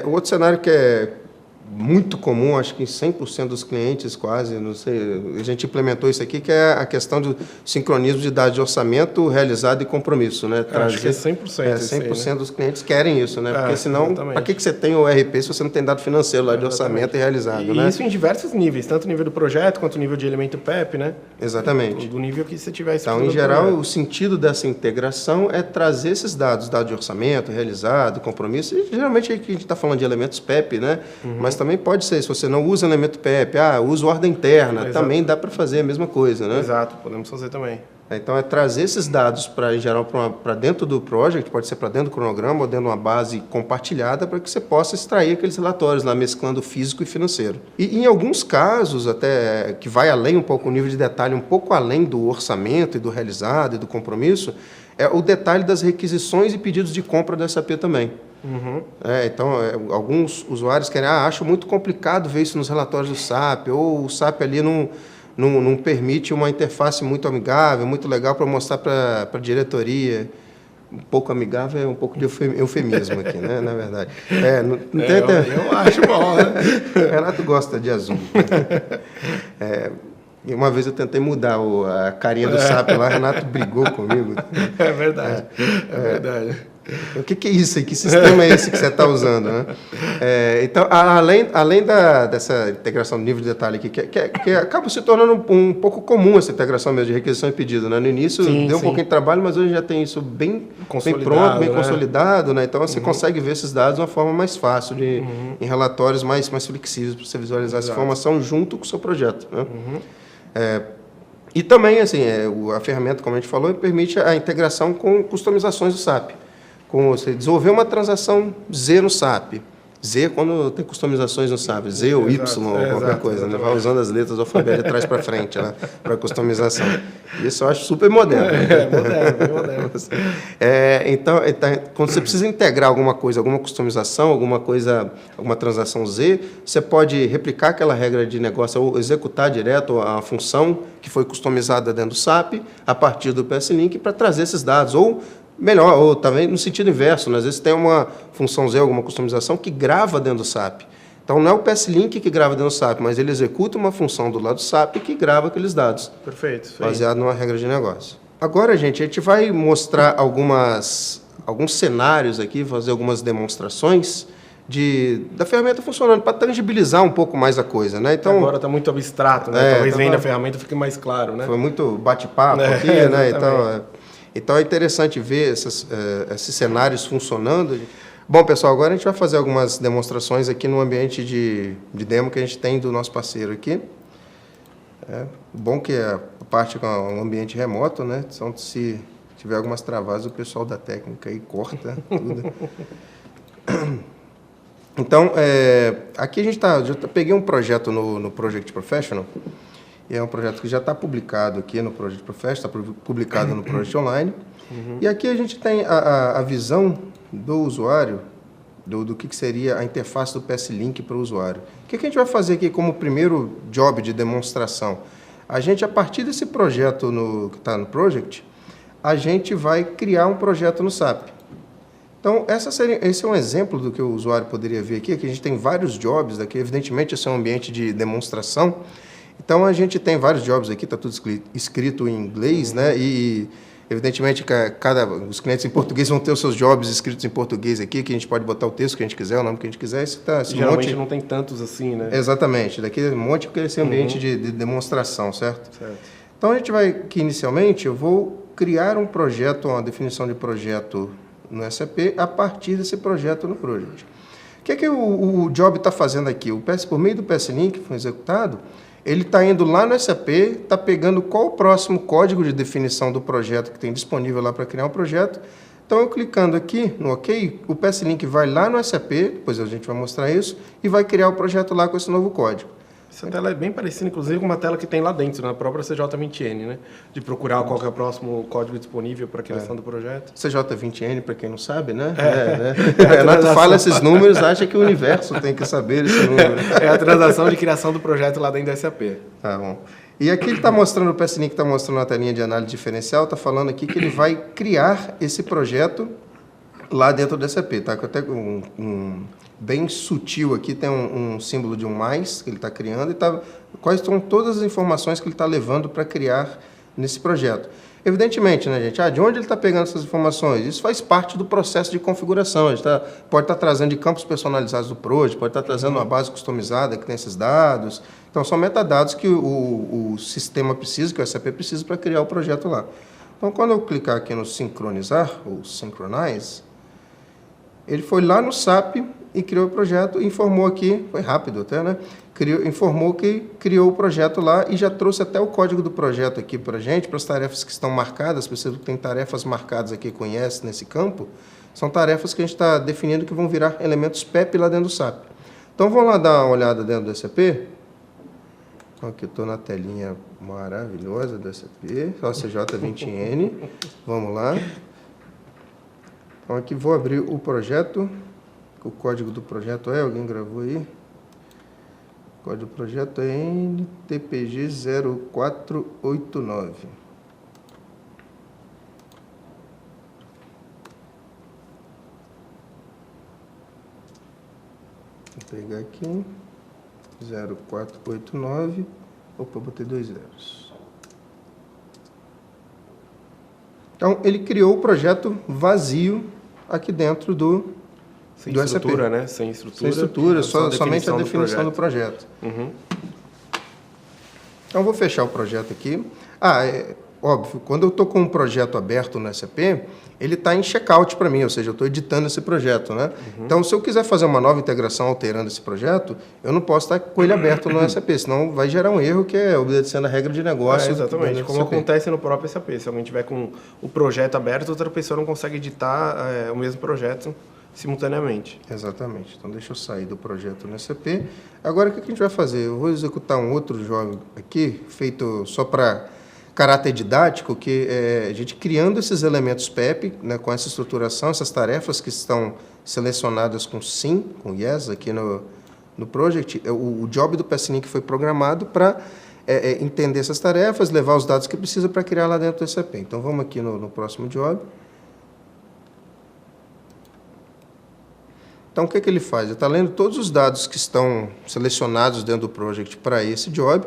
O outro cenário que é muito comum, acho que em 100% dos clientes quase, não sei, a gente implementou isso aqui, que é a questão do sincronismo de dados de orçamento realizado e compromisso, né? Acho que é 100%. 100% aí, né? Dos clientes querem isso, né? Porque senão, para que você tem o RP se você não tem dado financeiro lá de orçamento e realizado, né? E isso em diversos níveis, tanto o nível do projeto quanto o nível de elemento PEP, né? Exatamente. Do nível que você tiver. Então, em geral, o sentido dessa integração é trazer esses dados de orçamento realizado, compromisso, e geralmente aqui a gente está falando de elementos PEP, né? Mas também pode ser, se você não usa elemento PEP, usa ordem interna, exato, também dá para fazer a mesma coisa, né? Exato, podemos fazer também. Então, é trazer esses dados, em geral, para dentro do project, pode ser para dentro do cronograma ou dentro de uma base compartilhada, para que você possa extrair aqueles relatórios lá, mesclando físico e financeiro. E, em alguns casos, até que vai além um pouco, o nível de detalhe, um pouco além do orçamento e do realizado e do compromisso, é o detalhe das requisições e pedidos de compra da SAP também. Então, alguns usuários querem, acho muito complicado ver isso nos relatórios do SAP, ou o SAP ali não permite uma interface muito amigável, muito legal para mostrar para a diretoria. Um pouco amigável é um pouco de eufemismo aqui, né? Na verdade. Eu acho bom, né? Renato gosta de azul. E uma vez eu tentei mudar a carinha do SAP lá, Renato brigou comigo. É verdade, é verdade. O que é isso aí? Que sistema é esse que você está usando, né? Então, além dessa integração do nível de detalhe aqui, que acaba se tornando um pouco comum essa integração mesmo de requisição e pedido, né? No início deu um pouquinho de trabalho, mas hoje já tem isso bem pronto, bem consolidado, né? Então você consegue ver esses dados de uma forma mais fácil, em relatórios mais flexíveis para você visualizar essa informação junto com o seu projeto, né? E também, assim, a ferramenta, como a gente falou, permite a integração com customizações do SAP. Você desenvolver uma transação Z no SAP. Z quando tem customizações no SAP. Z ou Y ou qualquer coisa. Né? Vai usando as letras do alfabeto de trás para frente, né? Para customização. Isso eu acho super moderno. Bem moderno. Então, quando você precisa integrar alguma coisa, alguma customização, alguma transação Z, você pode replicar aquela regra de negócio ou executar direto a função que foi customizada dentro do SAP a partir do PS-Link para trazer esses dados. Melhor, ou também no sentido inverso, né? Às vezes tem uma função Z, alguma customização que grava dentro do SAP. Então, não é o PS-Link que grava dentro do SAP, mas ele executa uma função do lado do SAP que grava aqueles dados. Perfeito. Baseado numa regra de negócio. Agora, gente, a gente vai mostrar alguns cenários aqui, fazer algumas demonstrações da ferramenta funcionando, para tangibilizar um pouco mais a coisa, né? Então, agora está muito abstrato, né? Talvez vendo a ferramenta fique mais claro, né? Foi muito bate-papo aqui, né? Então é interessante ver esses cenários funcionando. Bom, pessoal, agora a gente vai fazer algumas demonstrações aqui no ambiente de demo que a gente tem do nosso parceiro aqui. Bom que a parte com um ambiente remoto, né? Então, se tiver algumas travadas, o pessoal da técnica aí corta tudo. Então, aqui a gente peguei um projeto no Project Professional. E é um projeto que já está publicado aqui no Project Professional, está publicado no Project Online. E aqui a gente tem a visão do usuário, do que seria a interface do PS-Link para o usuário. O que a gente vai fazer aqui como primeiro job de demonstração? A gente, a partir desse projeto que está no Project, a gente vai criar um projeto no SAP. Então, esse é um exemplo do que o usuário poderia ver aqui, que a gente tem vários jobs aqui. Evidentemente, esse é um ambiente de demonstração. Então, a gente tem vários jobs aqui, está tudo escrito em inglês, né? E, evidentemente, os clientes em português vão ter os seus jobs escritos em português aqui, que a gente pode botar o texto que a gente quiser, o nome que a gente quiser. Geralmente não tem tantos assim, né? Exatamente. Daqui um monte, porque esse é ambiente de demonstração, certo? Então, a gente vai, aqui inicialmente, eu vou criar um projeto, uma definição de projeto no SAP, a partir desse projeto no Project. O que o job está fazendo aqui? Por meio do PS-Link que foi executado, ele está indo lá no SAP, está pegando qual o próximo código de definição do projeto que tem disponível lá para criar um projeto. Então, eu clicando aqui no OK, o PS-Link vai lá no SAP, depois a gente vai mostrar isso, e vai criar o projeto lá com esse novo código. Essa tela é bem parecida, inclusive, com uma tela que tem lá dentro, na própria CJ20N, né? De procurar qual que é o próximo código disponível para a criação do projeto. CJ20N, para quem não sabe, né? Né? Renato fala esses números, acha que o universo tem que saber esse número. É a transação de criação do projeto lá dentro do SAP. Tá bom. E aqui ele está mostrando, o PSNIC está mostrando na telinha de análise diferencial, está falando aqui que ele vai criar esse projeto lá dentro do SAP. Tá? Até bem sutil aqui, tem um símbolo de um mais que ele está criando e quais são todas as informações que ele está levando para criar nesse projeto. Evidentemente, né, gente? De onde ele está pegando essas informações? Isso faz parte do processo de configuração. A gente pode estar trazendo de campos personalizados do Project, pode estar trazendo uma base customizada que tem esses dados. Então, são metadados que o sistema precisa, que o SAP precisa para criar o projeto lá. Então, quando eu clicar aqui no sincronizar, ou synchronize, ele foi lá no SAP e criou o projeto, informou aqui, foi rápido até, né? Informou que criou o projeto lá e já trouxe até o código do projeto aqui para a gente, para as tarefas que estão marcadas, percebo que tem tarefas marcadas aqui, conhece nesse campo, são tarefas que a gente está definindo que vão virar elementos PEP lá dentro do SAP. Então, vamos lá dar uma olhada dentro do SAP. Aqui estou na telinha maravilhosa do SAP, só CJ20N, vamos lá. Então, aqui vou abrir o projeto, o código do projeto alguém gravou aí? O código do projeto é NTPG 0489. Vou pegar aqui, 0489, opa, botei 2 zeros. Então, ele criou o projeto vazio aqui dentro do estrutura, SAP. Né? Sem estrutura. Sem estrutura, somente a definição do projeto. Uhum. Então, vou fechar o projeto aqui. Óbvio, quando eu estou com um projeto aberto no SAP, ele está em checkout para mim, ou seja, eu estou editando esse projeto, né? Uhum. Então, se eu quiser fazer uma nova integração alterando esse projeto, eu não posso estar com ele aberto no SAP, senão vai gerar um erro que é obedecendo a regra de negócio. Exatamente, como acontece no próprio SAP. Se alguém tiver com o projeto aberto, outra pessoa não consegue editar o mesmo projeto simultaneamente. Exatamente. Então, deixa eu sair do projeto no SAP. Agora, o que a gente vai fazer? Eu vou executar um outro jogo aqui, feito só para caráter didático, que é a gente criando esses elementos PEP, né, com essa estruturação, essas tarefas que estão selecionadas com sim, com yes, aqui no project. O job do PSNIC foi programado para entender essas tarefas, levar os dados que precisa para criar lá dentro do SAP. Então, vamos aqui no próximo job. Então, o que ele faz? Ele está lendo todos os dados que estão selecionados dentro do project para esse job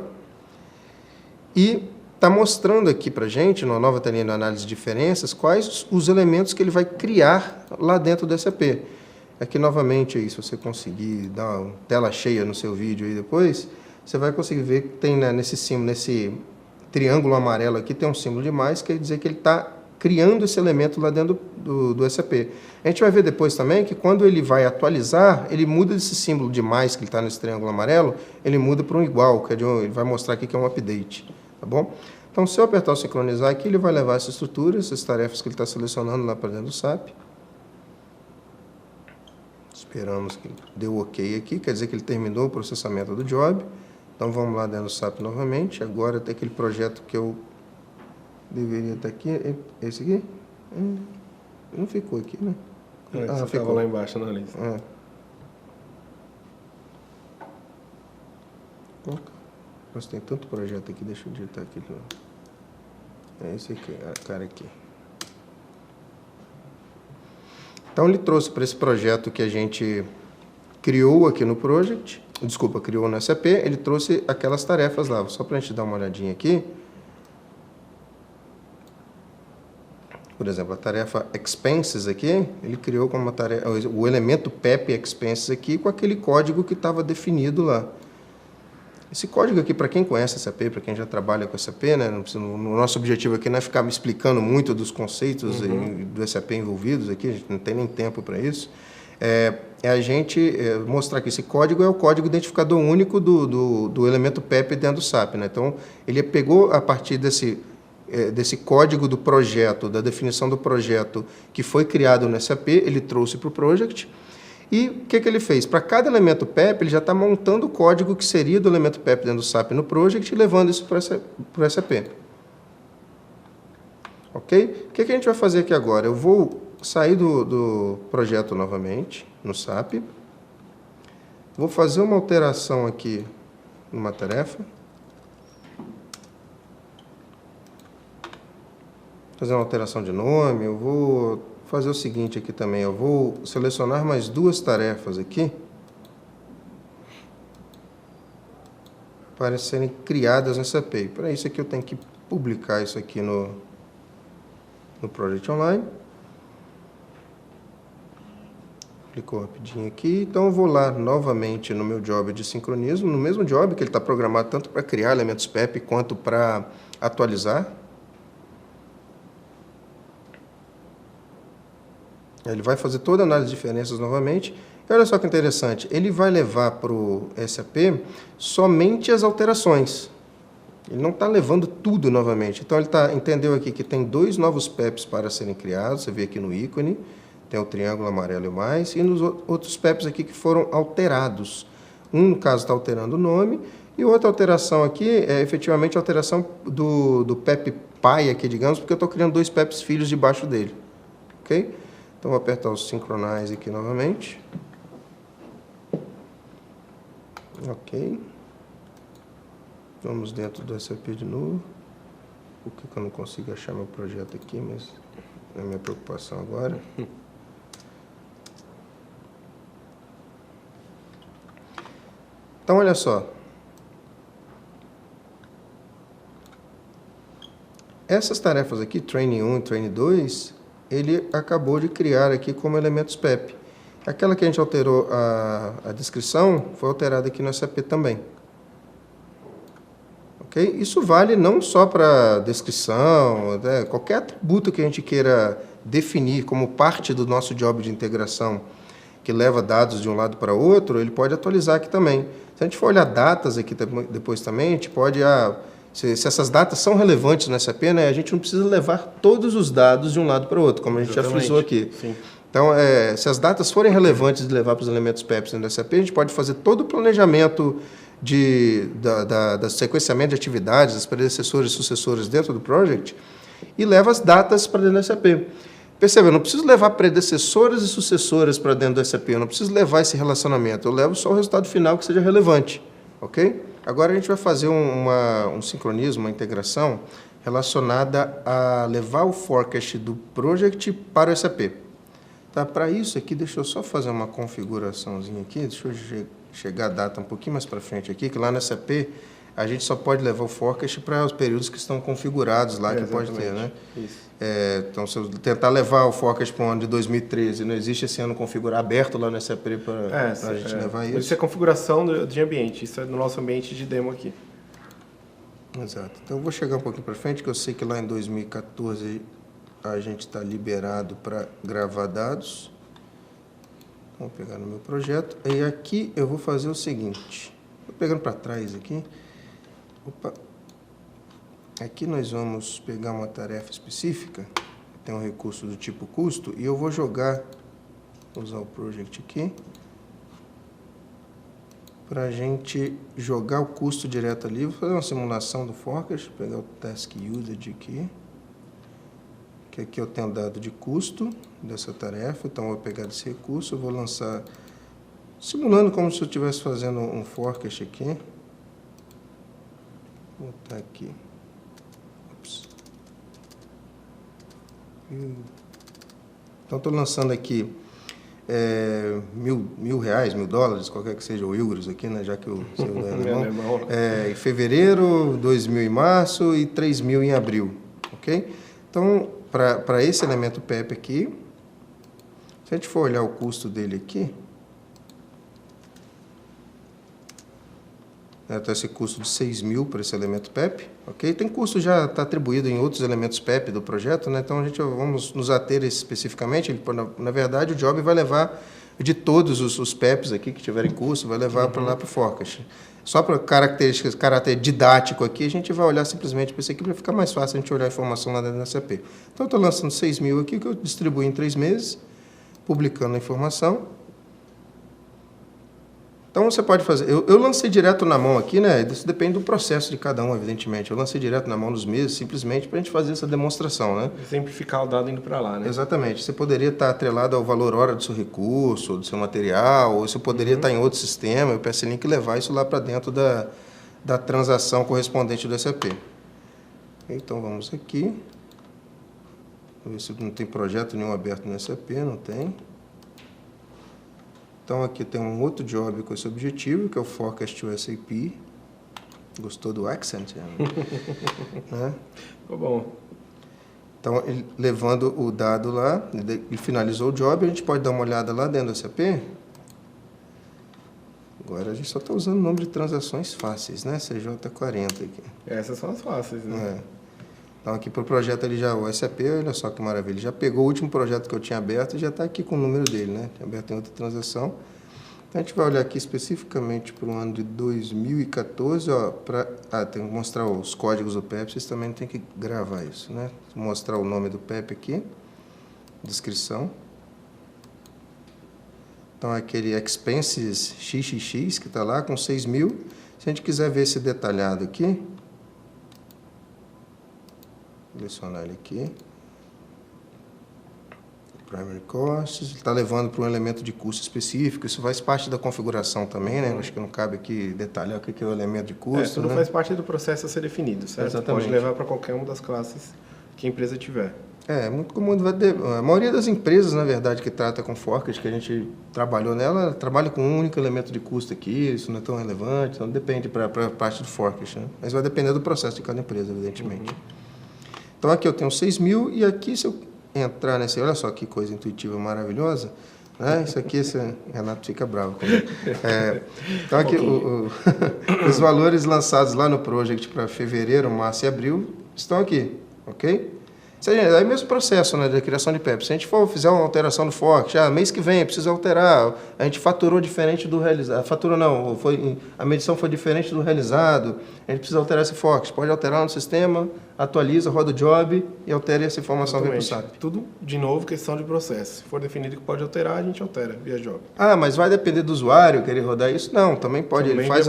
e está mostrando aqui para a gente, numa nova telinha de análise de diferenças, quais os elementos que ele vai criar lá dentro do SAP. Aqui, novamente, aí, se você conseguir dar uma tela cheia no seu vídeo aí depois, você vai conseguir ver que tem, né, nesse símbolo, nesse triângulo amarelo aqui, tem um símbolo de mais, quer dizer que ele está criando esse elemento lá dentro do SAP. A gente vai ver depois também que quando ele vai atualizar, ele muda esse símbolo de mais, que ele está nesse triângulo amarelo, ele muda para um igual, que é ele vai mostrar aqui que é um update. Tá bom? Então, se eu apertar o sincronizar aqui, ele vai levar essa estrutura, essas tarefas que ele está selecionando lá para dentro do SAP. Esperamos que deu OK aqui, quer dizer que ele terminou o processamento do job. Então, vamos lá dentro do SAP novamente. Agora tem aquele projeto que eu deveria estar aqui. Esse aqui? Não ficou aqui, né? Ficou lá embaixo na lista. Nossa, tem tanto projeto aqui, deixa eu digitar aqui. É esse aqui, cara aqui. Então, ele trouxe para esse projeto que a gente criou aqui no Project, criou no SAP, ele trouxe aquelas tarefas lá. Só para a gente dar uma olhadinha aqui. Por exemplo, a tarefa Expenses aqui, ele criou como uma tarefa, o elemento PEP Expenses aqui com aquele código que estava definido lá. Esse código aqui, para quem conhece SAP, para quem já trabalha com SAP, né, o nosso objetivo aqui não é ficar me explicando muito dos conceitos do SAP envolvidos aqui, a gente não tem nem tempo para isso. É a gente mostrar que esse código é o código identificador único do elemento PEP dentro do SAP. Né? Então, ele pegou a partir desse código do projeto, da definição do projeto que foi criado no SAP, ele trouxe para o Project. E o que ele fez? Para cada elemento PEP, ele já está montando o código que seria do elemento PEP dentro do SAP no Project e levando isso para o SAP. Ok? O que a gente vai fazer aqui agora? Eu vou sair do projeto novamente, no SAP. Vou fazer uma alteração aqui numa tarefa. Fazer uma alteração de nome. Eu vou fazer o seguinte aqui também. Eu vou selecionar mais 2 tarefas aqui para serem criadas nessa API. Para isso aqui eu tenho que publicar isso aqui no Project Online. Clicou rapidinho aqui. Então eu vou lá novamente no meu job de sincronismo, no mesmo job que ele está programado tanto para criar elementos PEP quanto para atualizar. Ele vai fazer toda a análise de diferenças novamente. E olha só que interessante, ele vai levar para o SAP somente as alterações. Ele não está levando tudo novamente. Então, ele entendeu aqui que tem 2 novos PEPs para serem criados. Você vê aqui no ícone, tem o triângulo amarelo e o mais. E nos outros PEPs aqui que foram alterados. Um, no caso, está alterando o nome. E outra alteração aqui é efetivamente a alteração do PEP pai aqui, digamos, porque eu estou criando 2 PEPs filhos debaixo dele. Ok? Então, vou apertar o Synchronize aqui novamente. Ok. Vamos dentro do SAP de novo. Por que eu não consigo achar meu projeto aqui, mas é a minha preocupação agora. Então, olha só. Essas tarefas aqui, Training 1 e Training 2, ele acabou de criar aqui como elementos PEP. Aquela que a gente alterou a descrição foi alterada aqui no SAP também. Ok? Isso vale não só para descrição, né? Qualquer atributo que a gente queira definir como parte do nosso job de integração, que leva dados de um lado para outro, ele pode atualizar aqui também. Se a gente for olhar datas aqui depois também, a gente pode... Se essas datas são relevantes no SAP, né, a gente não precisa levar todos os dados de um lado para o outro, como a gente já frisou aqui. Sim. Então, se as datas forem relevantes de levar para os elementos PEPs dentro do SAP, a gente pode fazer todo o planejamento da sequenciamento de atividades, das predecessores e sucessores dentro do project, e leva as datas para dentro do SAP. Perceba, eu não preciso levar predecessoras e sucessoras para dentro do SAP, eu não preciso levar esse relacionamento, eu levo só o resultado final que seja relevante. Ok? Agora a gente vai fazer um sincronismo, uma integração relacionada a levar o forecast do project para o SAP. Tá? Para isso aqui, deixa eu só fazer uma configuraçãozinha aqui, deixa eu chegar a data um pouquinho mais para frente aqui, que lá no SAP a gente só pode levar o forecast para os períodos que estão configurados lá, que pode ter, né? Isso. Então, se eu tentar levar o forecast para o ano de 2013, não existe esse ano configurado aberto lá no SAP para a gente levar isso? Isso é configuração de ambiente, isso é no nosso ambiente de demo aqui. Exato. Então, eu vou chegar um pouquinho para frente, que eu sei que lá em 2014 a gente está liberado para gravar dados. Vou pegar no meu projeto. E aqui eu vou fazer o seguinte. Vou pegando para trás aqui. Opa. Aqui nós vamos pegar uma tarefa específica, tem um recurso do tipo custo, e eu vou usar o project aqui, para a gente jogar o custo direto ali. Vou fazer uma simulação do forecast, pegar o task usage aqui, que aqui eu tenho dado de custo dessa tarefa, então eu vou pegar esse recurso, eu vou lançar, simulando como se eu estivesse fazendo um forecast aqui. Vou botar aqui. Então, estou lançando aqui $1.000, qualquer que seja o euros aqui, né, já que o seu é alemão. Em fevereiro, 2.000 em março e 3.000 em abril. Ok? Então, para esse elemento PEP aqui, se a gente for olhar o custo dele aqui, até esse custo de 6.000 para esse elemento PEP, ok? Tem custo já está atribuído em outros elementos PEP do projeto, né? Então vamos nos ater especificamente. Na verdade, o job vai levar de todos os PEPs aqui que tiverem custo, vai levar para lá para o forecast. Só para caráter didático aqui, a gente vai olhar simplesmente para isso aqui para ficar mais fácil a gente olhar a informação lá dentro da SAP. Então, eu estou lançando 6.000 aqui, que eu distribuo em 3 meses, publicando a informação. Então, você pode fazer... Eu lancei direto na mão aqui, né? Isso depende do processo de cada um, evidentemente. Eu lancei direto na mão nos meses, simplesmente para a gente fazer essa demonstração, né? Simplificar o dado indo para lá, né? Exatamente. Você poderia estar atrelado ao valor hora do seu recurso, do seu material, ou você poderia estar em outro sistema, o PS-Link levar isso lá para dentro da transação correspondente do SAP. Então, vamos aqui. Vou ver se não tem projeto nenhum aberto no SAP, não tem. Então, aqui tem um outro job com esse objetivo, que é o Forecast to SAP. Gostou do accent? Né? Ficou bom. Então, ele, levando o dado lá, ele finalizou o job, a gente pode dar uma olhada lá dentro do SAP. Agora, a gente só está usando o nome de transações fáceis, né? CJ40 aqui. Essas são as fáceis, né? Então, aqui para o projeto, ele já, o SAP, olha só que maravilha, já pegou o último projeto que eu tinha aberto e já está aqui com o número dele, né? Tinha aberto em outra transação. Então, a gente vai olhar aqui especificamente para o ano de 2014, ó, tem que mostrar os códigos do PEP, vocês também têm que gravar isso, né? Vou mostrar o nome do PEP aqui, descrição. Então, aquele expenses XXX que está lá com 6.000. Se a gente quiser ver esse detalhado aqui, selecionar ele aqui. Primary Costs, está levando para um elemento de custo específico, isso faz parte da configuração também, né? Acho que não cabe aqui detalhar o que é o elemento de custo. Tudo né? faz parte do processo a ser definido, certo? Exatamente. Pode levar para qualquer uma das classes que a empresa tiver. É muito comum. A maioria das empresas, na verdade, que trata com Forecast, que a gente trabalhou nela, trabalha com um único elemento de custo aqui, isso não é tão relevante, então depende para a parte do Forecast, né? Mas vai depender do processo de cada empresa, evidentemente. Então, aqui eu tenho 6.000 e aqui, se eu entrar nesse... Olha só que coisa intuitiva maravilhosa, né? Isso aqui, Renato fica bravo comigo. Então, aqui, os valores lançados lá no Project para fevereiro, março e abril estão aqui, ok? É o mesmo processo, né, da criação de PEP. Se a gente fizer uma alteração no Forecast, mês que vem precisa alterar, a gente faturou diferente do realizado, a medição foi diferente do realizado, a gente precisa alterar esse Forecast. Pode alterar no sistema, atualiza, roda o job e altera essa informação vem para o SAP. Tudo, de novo, questão de processo. Se for definido que pode alterar, a gente altera via job. Mas vai depender do usuário querer rodar isso? Não, também pode. Também ele faz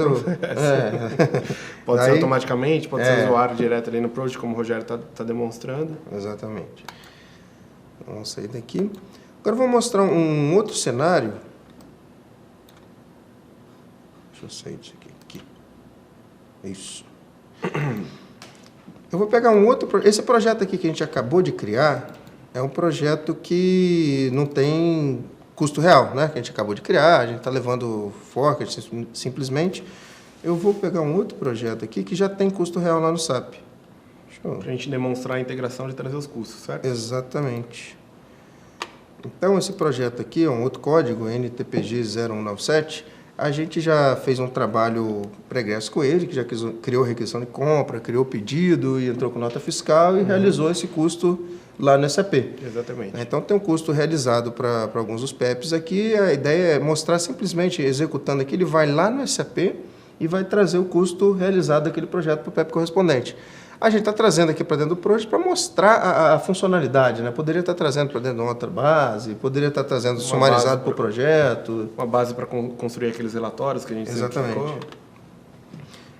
Pode ser automaticamente, pode ser usuário direto ali no Project, como o Rogério está demonstrando. Exatamente. Vamos sair daqui. Agora eu vou mostrar um outro cenário. Deixa eu sair disso aqui. Isso. Eu vou pegar um outro... Esse projeto aqui que a gente acabou de criar é um projeto que não tem custo real, né? Que a gente acabou de criar, a gente está levando Forecast simplesmente. Eu vou pegar um outro projeto aqui que já tem custo real lá no SAP. Para a gente demonstrar a integração de trazer os custos, certo? Exatamente. Então, esse projeto aqui é um outro código, NTPG 0197. A gente já fez um trabalho pregresso com ele, que já criou requisição de compra, criou pedido e entrou com nota fiscal e realizou esse custo lá no SAP. Exatamente. Então, tem um custo realizado para alguns dos PEPs aqui. A ideia é mostrar simplesmente, executando aqui, ele vai lá no SAP e vai trazer o custo realizado daquele projeto para o PEP correspondente. A gente está trazendo aqui para dentro do Project para mostrar a funcionalidade, né? Poderia estar trazendo para dentro de uma outra base, poderia estar trazendo sumarizado para o projeto. Uma base para construir aqueles relatórios que a gente Exatamente.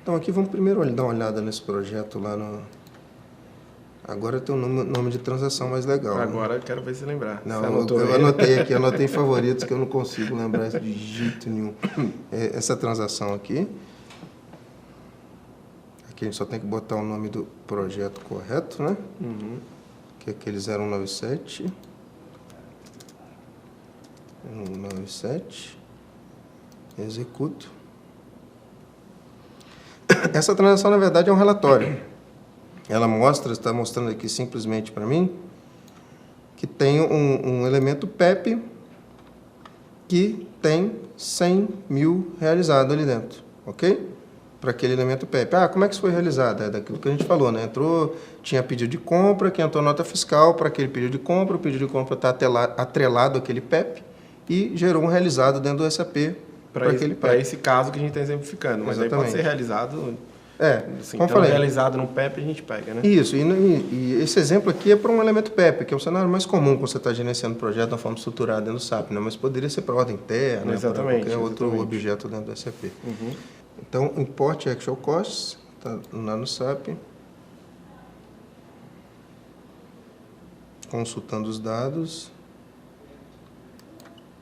Então, aqui vamos primeiro dar uma olhada nesse projeto lá no... Agora tem um nome de transação mais legal. Agora né? eu quero ver se lembrar. Não, eu anotei aqui, anotei em favoritos que eu não consigo lembrar isso de jeito nenhum. Essa transação aqui. Aqui a gente só tem que botar o nome do projeto correto, né? Que é aquele 0197. 197. Executo. Essa transação, na verdade, é um relatório. Ela está mostrando aqui simplesmente para mim que tem um elemento PEP que tem 100.000 realizado ali dentro, ok? Para aquele elemento PEP. Como é que isso foi realizado? É daquilo que a gente falou, né? Tinha pedido de compra, que entrou nota fiscal para aquele pedido de compra, o pedido de compra está atrelado àquele PEP e gerou um realizado dentro do SAP para aquele PEP. Para esse caso que a gente está exemplificando, mas aí pode ser realizado Assim, como então, falei, realizado no PEP, a gente pega, né? Isso, e esse exemplo aqui é para um elemento PEP, que é o cenário mais comum quando você está gerenciando o projeto de uma forma estruturada dentro do SAP, né? Mas poderia ser para ordem interna, para qualquer outro objeto dentro do SAP. Então, import actual costs, está lá no SAP, consultando os dados.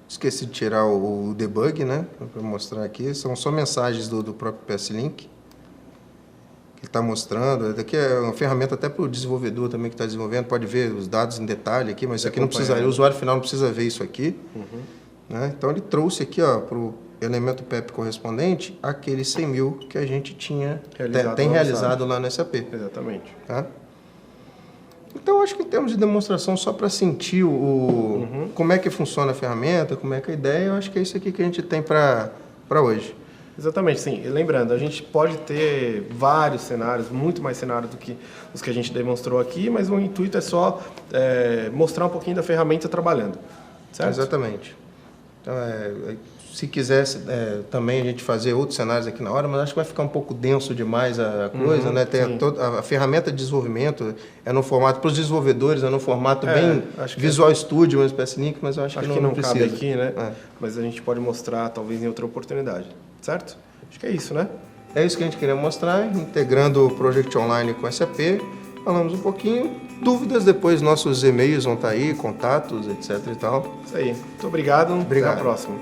Esqueci de tirar o debug, né? Para mostrar aqui, são só mensagens do próprio PS Link. Que está mostrando, daqui é uma ferramenta até para o desenvolvedor também que está desenvolvendo, pode ver os dados em detalhe aqui, mas isso aqui não precisaria, o usuário final não precisa ver isso aqui. Né? Então ele trouxe aqui para o elemento PEP correspondente aquele 100 mil que a gente tinha realizado lá no SAP. Exatamente. Tá? Então acho que em termos de demonstração, só para sentir como é que funciona a ferramenta, como é que é a ideia, eu acho que é isso aqui que a gente tem para hoje. Exatamente, sim. E lembrando, a gente pode ter vários cenários, muito mais cenários do que os que a gente demonstrou aqui, mas o intuito é só mostrar um pouquinho da ferramenta trabalhando, certo? Exatamente. Então, se quisesse também a gente fazer outros cenários aqui na hora, mas acho que vai ficar um pouco denso demais a coisa, né? Tem a ferramenta de desenvolvimento no formato, para os desenvolvedores, no formato bem Visual Studio, uma espécie Link, mas eu acho que não precisa. Cabe aqui, né? Mas a gente pode mostrar talvez em outra oportunidade. Certo? Acho que é isso, né? É isso que a gente queria mostrar, integrando o Project Online com SAP. Falamos um pouquinho. Dúvidas depois, nossos e-mails vão estar aí, contatos, etc e tal. Isso aí. Muito obrigado. Até a próxima.